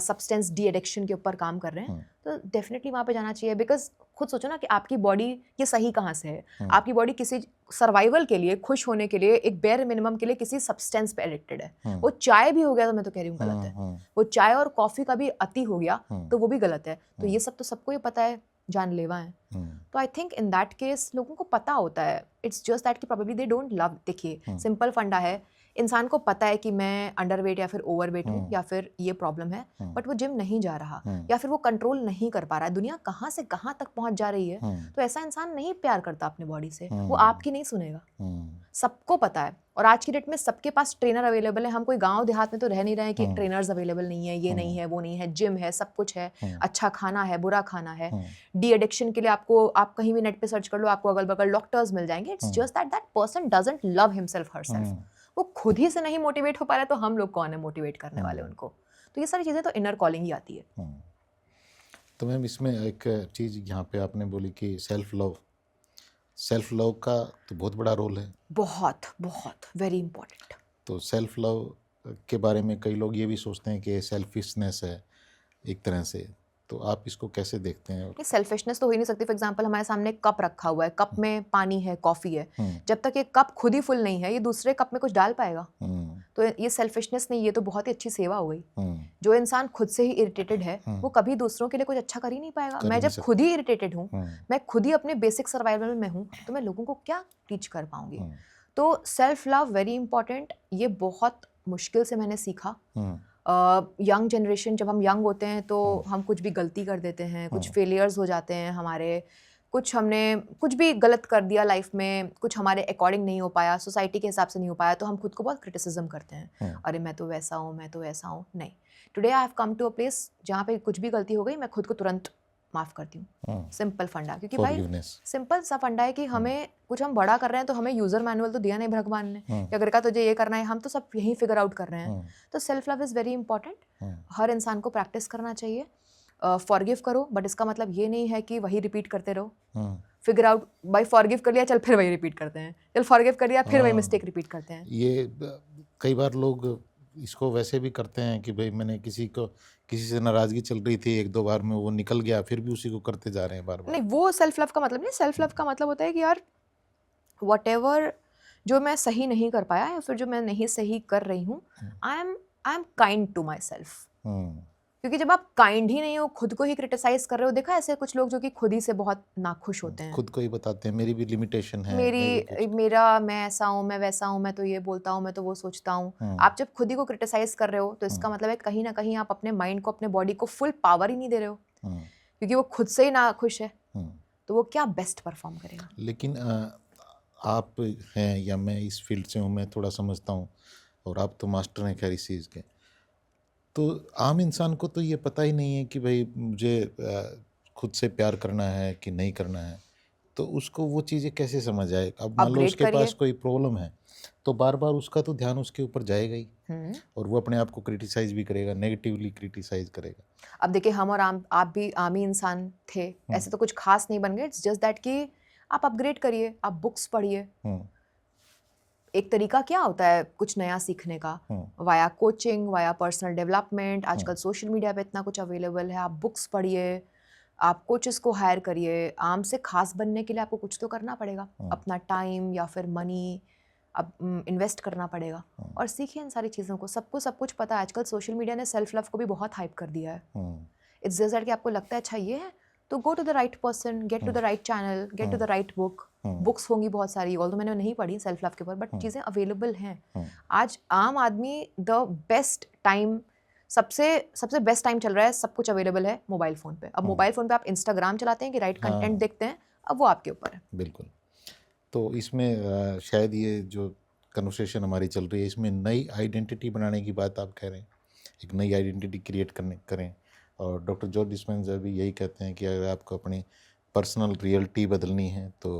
सब्सटेंस डी एडिक्शन के ऊपर काम कर रहे हैं. तो डेफिनेटली वहाँ पे जाना चाहिए. बिकॉज खुद सोचो ना कि आपकी बॉडी ये सही कहाँ से है. आपकी बॉडी किसी सर्वाइवल के लिए, खुश होने के लिए, एक बेयर मिनिमम के लिए किसी सब्सटेंस पे एडिक्टेड है. वो चाय भी हो गया तो मैं तो कह रही हूँ गलत है. वो चाय और कॉफी का भी अति हो गया तो वो भी गलत है. तो ये सब तो सबको ही पता है, जानलेवा है. तो I think in that case लोगों को पता होता है. इट्स जस्ट दैट कि प्रोबेबली दे डोंट लव. देखिए सिंपल फंडा है, इंसान को पता है कि मैं अंडरवेट या फिर ओवरवेट हूँ या फिर ये प्रॉब्लम है, बट वो जिम नहीं जा रहा या फिर वो कंट्रोल नहीं कर पा रहा है. दुनिया कहाँ से कहाँ तक पहुँच जा रही है. तो ऐसा इंसान नहीं प्यार करता अपने बॉडी से, वो आपकी नहीं सुनेगा. सबको पता है. और आज की डेट में सबके पास ट्रेनर अवेलेबल है। हम कोई गांव देहात में तो रह नहीं रहे हैं कि ट्रेनर्स अवेलेबल नहीं है, ये नहीं है, वो नहीं है, जिम है, सब कुछ है, अच्छा खाना है, बुरा खाना है। डी एडिक्शन के लिए आपको, आप कहीं भी नेट पे सर्च कर लो, आपको अगल बगल डॉक्टर्स मिल जाएंगे। It's just that person doesn't love himself herself. वो खुद ही से नहीं मोटिवेट हो पा रहा है, तो हम लोग कौन है मोटिवेट करने वाले उनको? तो ये सारी चीज़ें तो इनर कॉलिंग ही आती है। तो मैम इसमें एक चीज़ यहाँ पे आपने बोली कि सेल्फ लव का तो बहुत बड़ा रोल है। बहुत बहुत वेरी इंपॉर्टेंट। तो सेल्फ लव के बारे में कई लोग ये भी सोचते हैं कि सेल्फिशनेस है एक तरह से, तो आप इसको कैसे देखते हैं? ये सेल्फिशनेस तो हो ही नहीं सकती। फॉर एग्जांपल हमारे सामने एक कप रखा हुआ है, कप में पानी है, कॉफ़ी है, जब तक ये कप खुद ही फुल नहीं है, ये दूसरे कप में कुछ डाल पाएगा? तो ये सेल्फिशनेस नहीं, ये तो बहुत ही अच्छी सेवा हो गई। जो इंसान खुद से ही इरिटेटेड है, वो कभी दूसरों के लिए कुछ अच्छा कर ही नहीं पाएगा। मैं जब खुद ही इरिटेटेड हूँ, मैं खुद ही अपने बेसिक सर्वाइवल में हूँ, तो मैं लोगों को क्या टीच कर पाऊंगी? तो सेल्फ लव वेरी इंपॉर्टेंट। ये बहुत मुश्किल से मैंने सीखा। यंग जनरेशन, जब हम यंग होते हैं तो हम कुछ भी गलती कर देते हैं, कुछ फेलियर्स हो जाते हैं हमारे, कुछ हमने कुछ भी गलत कर दिया लाइफ में, कुछ हमारे अकॉर्डिंग नहीं हो पाया, सोसाइटी के हिसाब से नहीं हो पाया, तो हम खुद को बहुत क्रिटिसिज्म करते हैं। अरे मैं तो वैसा हूँ, मैं तो वैसा हूँ। नहीं, today I have come to a place जहाँ पे कुछ भी गलती हो गई, मैं खुद को तुरंत माफ़ करती हूँ। सिंपल फंडा, क्योंकि भाई सिंपल सा फंडा है कि हमें कुछ हम बड़ा कर रहे हैं तो हमें यूज़र मैनुअल तो दिया नहीं भगवान ने कि अगर का तुझे ये करना है, हम तो सब यही फिगर आउट कर रहे हैं। तो self love is very important. हर इंसान को प्रैक्टिस करना चाहिए। फॉरगिव करो, बट इसका मतलब ये नहीं है कि वही रिपीट करते रहो। फिगर आउट, बाई फॉरगिव कर लिया, चल फिर वही रिपीट करते हैं, चल फॉरगिव कर लिया, फिर वही मिस्टेक रिपीट करते हैं। ये कई बार लोग इसको वैसे भी करते हैं कि भाई मैंने किसी से नाराज़गी चल रही थी, एक दो बार में वो निकल गया, फिर भी उसी को करते जा रहे हैं बार बार। नहीं, वो सेल्फ लव का मतलब नहीं। सेल्फ लव का मतलब होता है कि यार व्हाटएवर जो मैं सही नहीं कर पाया या फिर जो मैं नहीं सही कर रही हूँ, I am kind to myself. क्योंकि जब आप काइंड ही नहीं हो, खुद को ही क्रिटिसाइज कर रहे हो, देखा ऐसे कुछ लोग जो कि खुद ही से बहुत नाखुश होते हैं, खुद को ही बताते हैं मेरी भी लिमिटेशन है, मैं ऐसा हूँ, मैं वैसा हूँ, मैं तो ये बोलता हूँ, मैं तो वो सोचता हूँ। आप जब खुद ही को क्रिटिसाइज कर रहे हो, तो इसका मतलब है कहीं ना कहीं आप अपने माइंड को, अपने बॉडी को फुल पावर ही नहीं दे रहे हो, क्योंकि वो खुद से ही नाखुश है, तो वो क्या बेस्ट परफॉर्म करेगा? लेकिन आप हैं या मैं इस फील्ड से हूँ, मैं थोड़ा समझता हूँ, और आप तो मास्टर हैं खैर इस चीज़ के। तो आम इंसान को तो ये पता ही नहीं है कि भाई मुझे खुद से प्यार करना है कि नहीं करना है, तो उसको वो चीज़ें कैसे समझ आए? अब मान लो उसके पास कोई प्रॉब्लम है, तो बार बार उसका तो ध्यान उसके ऊपर जाएगा ही, और वो अपने आप को क्रिटिसाइज भी करेगा, नेगेटिवली क्रिटिसाइज करेगा। अब देखिए, हम और आप भी आम ही इंसान थे, ऐसे तो कुछ खास नहीं बन गए। इट्स जस्ट दैट कि आप अपग्रेड करिए, आप बुक्स पढ़िए। एक तरीका क्या होता है कुछ नया सीखने का? Via coaching, via personal development. आजकल सोशल मीडिया पे इतना कुछ अवेलेबल है। आप बुक्स पढ़िए, आप कोचेस को हायर करिए। आम से खास बनने के लिए आपको कुछ तो करना पड़ेगा, अपना टाइम या फिर मनी अब इन्वेस्ट करना पड़ेगा, और सीखिए इन सारी चीज़ों को। सबको सब कुछ पता है। आजकल सोशल मीडिया ने सेल्फ लव को भी बहुत हाइप कर दिया है। इट्स जस्ट दैट कि आपको लगता है अच्छा ये है, तो go to the right person, get to the right channel, get to the right book. Books होंगी बहुत सारी, ऑल्दो मैंने नहीं पढ़ी सेल्फ लव के ऊपर, बट चीज़ें अवेलेबल हैं। आज आम आदमी द बेस्ट टाइम, सबसे बेस्ट टाइम चल रहा है, सब कुछ अवेलेबल है मोबाइल फ़ोन पे। अब मोबाइल फ़ोन पे आप इंस्टाग्राम चलाते हैं कि राइट कंटेंट देखते हैं, अब वो आपके ऊपर है। बिल्कुल। तो इसमें शायद ये जो कन्वर्सेशन हमारी चल रही है, इसमें नई आइडेंटिटी बनाने की बात आप कह रहे हैं, एक नई आइडेंटिटी क्रिएट करें। और डॉक्टर जॉर्ज डिस्पेंजा भी यही कहते हैं कि अगर आपको अपनी पर्सनल रियलिटी बदलनी है तो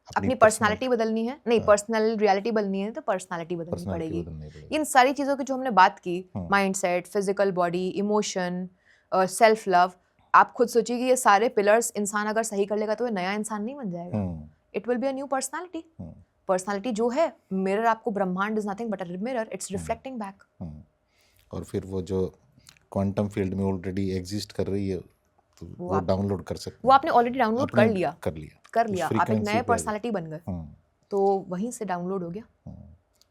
अपनी पर्सनालिटी बदलनी है, नहीं पर्सनल रियलिटी बदलनी है तो पर्सनालिटी बदलनी पड़ेगी। इन सारी चीज़ों की जो हमने बात की, mindset, physical body, emotion, self love, आप खुद सोचिए कि ये सारे पिलर्स इंसान अगर सही कर लेगा तो ये नया इंसान नहीं बन जाएगा। It will be a new personality. Personality जो है, मिरर, आपको ब्रह्मांड is nothing but a mirror, it's reflecting back. और फिर वो जो क्वांटम फील्ड में ऑलरेडी एग्जिस्ट कर रही है, तो वो डाउनलोड कर सकते हैं। वो आपने ऑलरेडी डाउनलोड कर लिया, आप एक नए पर्सनालिटी बन गए, तो वहीं से डाउनलोड हो गया।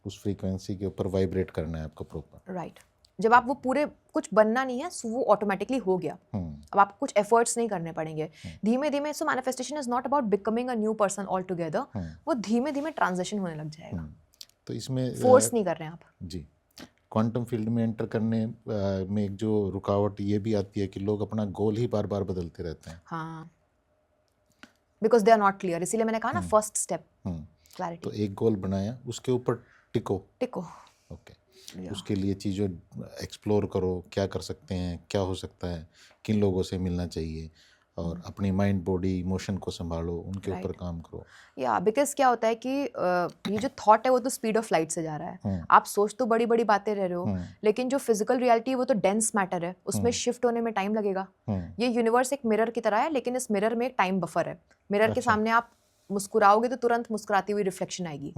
उस फ्रीक्वेंसी के ऊपर वाइब्रेट करना है आपको प्रॉपर, राइट। जब आप वो पूरे, कुछ बनना नहीं है, वो ऑटोमेटिकली हो गया। अब आपको कुछ एफर्ट्स नहीं करने पड़ेंगे, धीमे धीमे। So manifestation is not about becoming a new person all together, वो धीमे धीमे ट्रांजिशन होने लग जाएगा। तो इसमें फोर्स नहीं कर रहे हैं आप जी। क्वांटम फील्ड में एंटर करने में एक जो रुकावट ये भी आती है कि लोग अपना गोल ही बार बार बदलते रहते हैं। हाँ, because they are not clear. इसीलिए मैंने कहा ना, फर्स्ट स्टेप क्लैरिटी। तो एक गोल बनाया, उसके ऊपर टिको। ओके, उसके लिए चीज़ों एक्सप्लोर करो, क्या कर सकते हैं, क्या हो सकता है, किन लोगों से मिलना चाहिए, और अपनी माइंड बॉडी इमोशन को संभालो, उनके ऊपर काम करो। या बिकॉज क्या होता है कि ये जो थॉट है वो तो स्पीड ऑफ लाइट से जा रहा है। आप सोच तो बड़ी बड़ी बातें रह रहे हो, लेकिन जो फिजिकल रियलिटी है वो तो डेंस मैटर है, उसमें शिफ्ट होने में टाइम लगेगा। ये यूनिवर्स एक मिरर की तरह है, लेकिन इस मिरर में एक टाइम बफर है। मिरर के सामने आप मुस्कुराओगे तो तुरंत मुस्कुराती हुई रिफ्लेक्शन आएगी।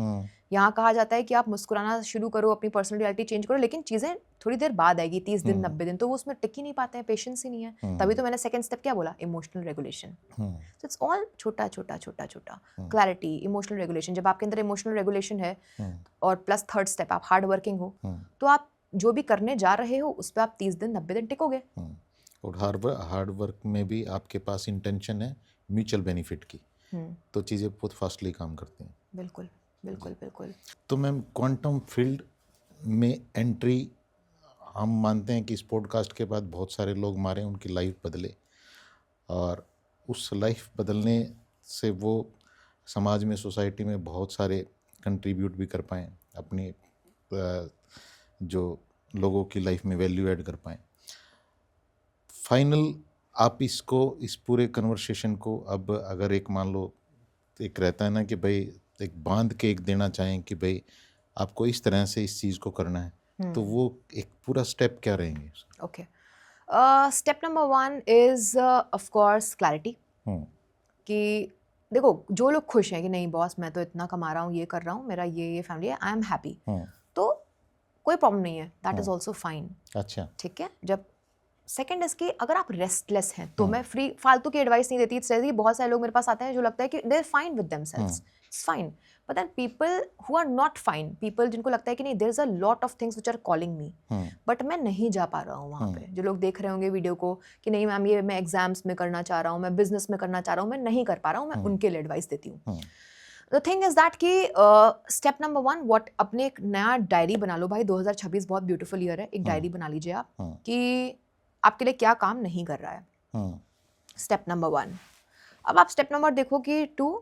यहाँ कहा जाता है कि आप मुस्कुराना शुरू करो, अपनी पर्सनल रियलिटी चेंज करो, लेकिन चीज़ें थोड़ी देर बाद आएगी, 30 दिन 90 दिन, तो वो उसमें टिक ही नहीं पाते हैं, पेशेंस ही नहीं है। तभी तो मैंने सेकंड स्टेप क्या बोला, emotional regulation. So it's all छोटा छोटा छोटा छोटा क्लैरिटी, इमोशनल रेगुलेशन। जब आपके अंदर इमोशनल रेगुलेशन है और प्लस थर्ड स्टेप आप हार्ड वर्किंग हो, तो आप जो भी करने जा रहे हो उस पर आप 30 दिन 90 दिन टिकोगे। और हार्ड वर्क में भी आपके पास इंटेंशन है म्यूचुअल बेनिफिट की, तो चीज़ें बहुत फास्टली काम करती हैं। बिल्कुल बिल्कुल बिल्कुल। तो मैम, क्वांटम फील्ड में एंट्री, हम मानते हैं कि इस पॉडकास्ट के बाद बहुत सारे लोग मारे, उनकी लाइफ बदले, और उस लाइफ बदलने से वो समाज में, सोसाइटी में बहुत सारे कंट्रीब्यूट भी कर पाएँ, अपनी जो लोगों की लाइफ में वैल्यू ऐड कर पाएँ। फाइनल आप इसको, इस पूरे कन्वर्सेशन को, अब अगर एक मान लो एक रहता है ना कि भाई एक बांध के एक देना चाहें कि भाई आपको इस तरह से इस चीज़ को करना है, तो वो एक पूरा स्टेप क्या रहेंगे? Okay, step number 1 is of course clarity. कि देखो, जो लोग खुश हैं कि नहीं बॉस मैं तो इतना कमा रहा हूँ, ये कर रहा हूँ, मेरा ये फैमिली है, आई एम हैप्पी, तो कोई प्रॉब्लम नहीं है, दैट इज ऑल्सो फाइन। अच्छा, ठीक है। जब सेकंड इसकी, अगर आप रेस्टलेस हैं तो मैं फ्री फालतू की एडवाइस नहीं देती। इट्स बहुत सारे लोग मेरे पास आते हैं जो लगता है कि they are fine with themselves, it's fine, but then people who are not fine, people जिनको लगता है कि नहीं there is a lot of things which are calling me, but मैं नहीं जा पा रहा हूँ वहाँ पे। जो लोग देख रहे होंगे वीडियो को कि नहीं मैम ये मैं एग्जाम्स में करना चाह रहा हूँ, मैं बिजनेस में करना चाह रहा हूँ, मैं नहीं कर पा रहा हूँ, मैं उनके लिए एडवाइस देती हूँ। द थिंग इज दैट कि स्टेप नंबर 1, व्हाट, अपने एक नया डायरी बना लो भाई। 2026 बहुत ब्यूटीफुल ईयर है, एक डायरी बना लीजिए आप कि आपके लिए क्या काम नहीं कर रहा है। Step number 1। अब आप स्टेप नंबर देखो कि 2,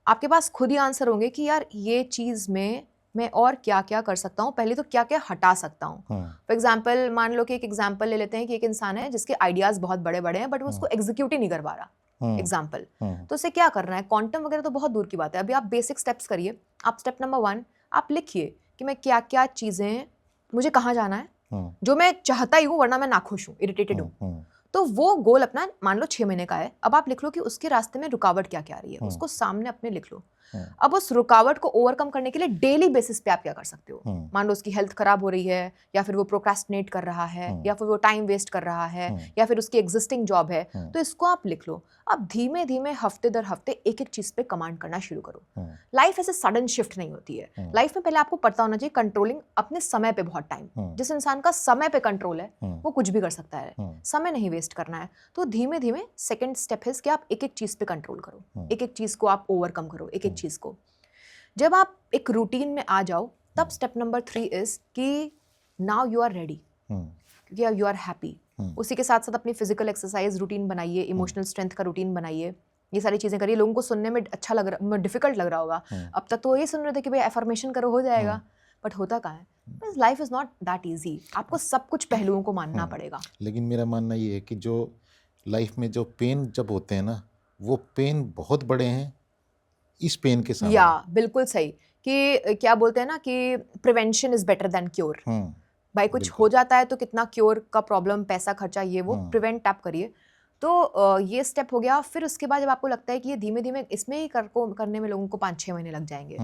आपके पास खुद ही आंसर होंगे कि यार ये चीज़ में मैं और क्या क्या कर सकता हूँ, पहले तो क्या क्या हटा सकता हूँ। फॉर एग्जाम्पल, मान लो कि एक एग्जाम्पल ले लेते हैं कि एक इंसान है जिसके आइडियाज़ बहुत बड़े बड़े हैं, बट वो उसको एग्जीक्यूट ही नहीं कर पा रहा, एग्जाम्पल। तो उसे क्या करना है, क्वांटम वगैरह तो बहुत दूर की बात है, अभी आप बेसिक स्टेप्स करिए। आप स्टेप नंबर 1 आप लिखिए कि मैं क्या क्या चीज़ें, मुझे कहाँ जाना है, जो मैं चाहता ही हूँ वरना मैं नाखुश हूँ, इरिटेटेड हूँ, तो वो गोल अपना मान लो 6 महीने का है। अब आप लिख लो कि उसके रास्ते में रुकावट क्या क्या आ रही है, उसको सामने अपने लिख लो। अब उस रुकावट को ओवरकम करने के लिए डेली बेसिस पे आप क्या कर सकते हो। मान लो उसकी हेल्थ खराब हो रही है, या फिर वो प्रोक्रेस्टिनेट कर रहा है, या फिर वो टाइम वेस्ट कर रहा है, या फिर उसकी एग्जिस्टिंग जॉब है, तो इसको आप लिख लो। अब धीमे धीमे हफ्ते दर हफ्ते एक एक चीज पे कमांड करना शुरू करो। लाइफ ऐसे सडन शिफ्ट नहीं होती है। लाइफ में पहले आपको पता होना चाहिए कंट्रोलिंग अपने समय पे बहुत टाइम। जिस इंसान का समय पे कंट्रोल है वो कुछ भी कर सकता है, समय नहीं वेस्ट करना है। तो धीमे धीमे सेकंड स्टेप है कि आप एक एक चीज पे कंट्रोल करो, एक एक चीज को आप ओवरकम करो, एक एक चीज को। जब आप एक रूटीन में आ जाओ, तब स्टेप नंबर 3 इज कि नाउ यू आर रेडी, क्योंकि यू आर हैप्पी। उसी के साथ साथ अपनी फिजिकल एक्सरसाइज रूटीन बनाइए, इमोशनल स्ट्रेंथ का रूटीन बनाइए, ये सारी चीजें करिए। लोगों को सुनने में अच्छा लग रहा, डिफिकल्ट लग रहा होगा। अब तक तो ये सुन रहे थे कि भाई एफर्मेशन करो हो जाएगा, बट होता कहाँ है। Life is not that easy, आपको सब कुछ पहलुओं को मानना पड़ेगा। लेकिन मेरा मानना ये है कि जो लाइफ में जो पेन जब होते हैं ना, वो पेन बहुत बड़े हैं इस पेन के सामने। या बिल्कुल सही, कि क्या बोलते हैं ना कि prevention is better than cure. भाई कुछ हो जाता है तो कितना क्योर का प्रॉब्लम, पैसा खर्चा, ये वो, प्रिवेंट आप करिए। तो ये स्टेप हो गया। फिर उसके बाद जब आपको लगता है कि ये धीमे धीमे इसमें ही करने में लोगों को 5-6 महीने लग जाएंगे,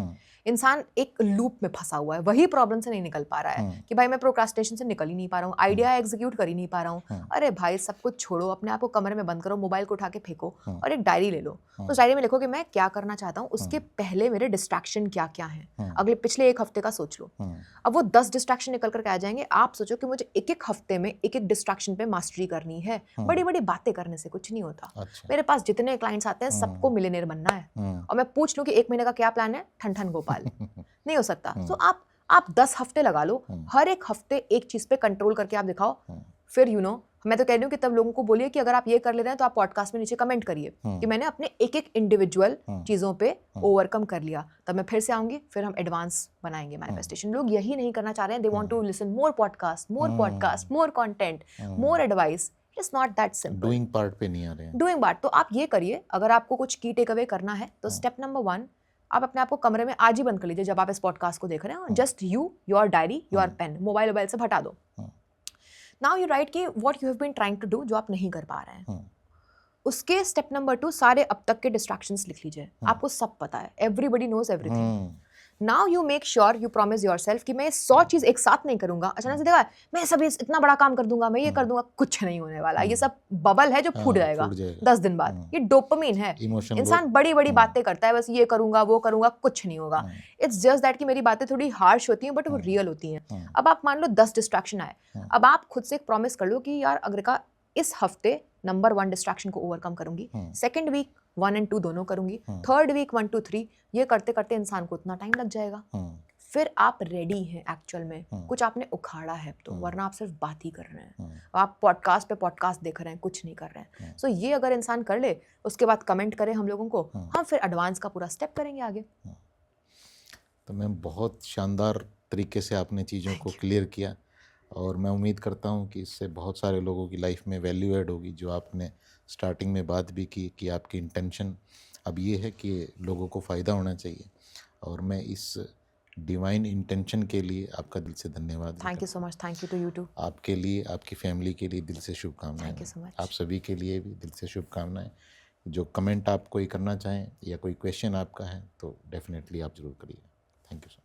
इंसान एक लूप में फंसा हुआ है, वही प्रॉब्लम से नहीं निकल पा रहा है कि भाई मैं प्रोक्रास्टिनेशन से निकल ही नहीं पा रहा हूँ, आइडिया एग्जीक्यूट कर ही नहीं पा रहा हूँ। अरे भाई सब कुछ छोड़ो, अपने आप को कमरे में बंद करो, मोबाइल को उठा के फेंको और एक डायरी ले लो। उस डायरी में लिखो कि मैं क्या करना चाहता हूँ, उसके पहले मेरे डिस्ट्रैक्शन क्या क्या हैं, अगले पिछले एक हफ्ते का सोच लो। अब वो 10 डिस्ट्रैक्शन निकल करके आ जाएंगे। आप सोचो कि मुझे एक एक हफ्ते में एक एक डिस्ट्रैक्शन पे मास्टरी करनी है। बड़ी बड़ी बातें करने से कुछ नहीं होता। अच्छा। मेरे पास जितने क्लाइंट्स आते हैं सबको मिलियनेयर बनना है, और मैं पूछ लूं कि 1 महीने का क्या प्लान है, ठन ठन गोपाल नहीं हो सकता। तो आप 10 हफ्ते लगा लो, हर एक हफ्ते एक चीज पे कंट्रोल करके आप दिखाओ, फिर मैं तो कह रही हूँ कि तब लोगों को बोलिए कि अगर आप ये कर ले रहे हैं तो आप पॉडकास्ट में नीचे कमेंट करिए कि मैंने अपने एक एक इंडिविजुअल चीज़ों पे ओवरकम कर लिया, तब मैं फिर से आऊंगी, फिर हम एडवांस बनाएंगे मैनिफेस्टेशन। लोग यही नहीं करना चाह रहे हैं, they want to listen more podcast, more content, more advice. It's not that simple. Doing part पे नहीं आ रहे हैं। डूइंग पार्ट तो आप ये करिए, अगर आपको कुछ की टेक अवे करना है तो स्टेप नंबर 1, आप अपने आप को कमरे में आज ही बंद कर लीजिए जब आप इस पॉडकास्ट को देख रहे हैं। Just you, your diary, your pen, mobile से हटा दो। नाउ यू राइट कि what you have been trying to do, जो आप नहीं कर पा रहे हैं। उसके स्टेप नंबर 2 सारे अब तक के डिस्ट्रैक्शंस लिख लीजिए। आपको सब पता है, everybody knows everything. Now you make sure, you promise yourself कि मैं 100 चीज एक साथ नहीं करूंगा। अचानक से देखा मैं सब इतना बड़ा काम कर दूंगा, मैं ये कर दूंगा, कुछ नहीं होने वाला। ये सब बबल है जो फूट जाएगा 10 दिन बाद। ये डोपामिन है। इंसान बड़ी बड़ी बातें करता है, बस ये करूंगा वो करूंगा, कुछ नहीं होगा। इट्स जस्ट दैट कि मेरी बातें थोड़ी हार्श होती हैं बट वो रियल होती हैं। अब आप मान लो 10 डिस्ट्रैक्शन आए, अब आप खुद से एक प्रॉमिस कर लो कि यार अग्रिका इस हफ्ते नंबर 1 डिस्ट्रैक्शन को ओवरकम करूंगी, सेकंड वीक 1 और 2 दोनों करूंगी, थर्ड वीक 1 2 3। ये करते करते इंसान को उतना टाइम लग जाएगा। फिर आप रेडी हैं एक्चुअल में, कुछ आपने उखाड़ा है तो, वरना आप सिर्फ बात ही कर रहे हैं। आप पॉडकास्ट पे पॉडकास्ट देख रहे हैं, कुछ नहीं कर रहे हैं। सो ये अगर इंसान कर ले, उसके बाद कमेंट करे हम लोगों को, हम फिर एडवांस का पूरा स्टेप करेंगे आगे। तो मैम बहुत शानदार तरीके से आपने चीज़ों को क्लियर किया, और मैं उम्मीद करता हूँ कि इससे बहुत सारे लोगों की लाइफ में वैल्यू ऐड होगी। जो आपने स्टार्टिंग में बात भी की कि आपकी इंटेंशन अब ये है कि लोगों को फ़ायदा होना चाहिए, और मैं इस डिवाइन इंटेंशन के लिए आपका दिल से धन्यवाद। Thank you so much. Thank you to you too. आपके लिए, आपकी फैमिली के लिए दिल से शुभकामनाएं। Thank you so much. आप सभी के लिए भी दिल से शुभकामनाएं। जो कमेंट आप कोई करना चाहें या कोई क्वेश्चन आपका है तो डेफिनेटली आप ज़रूर करिए। Thank you so much.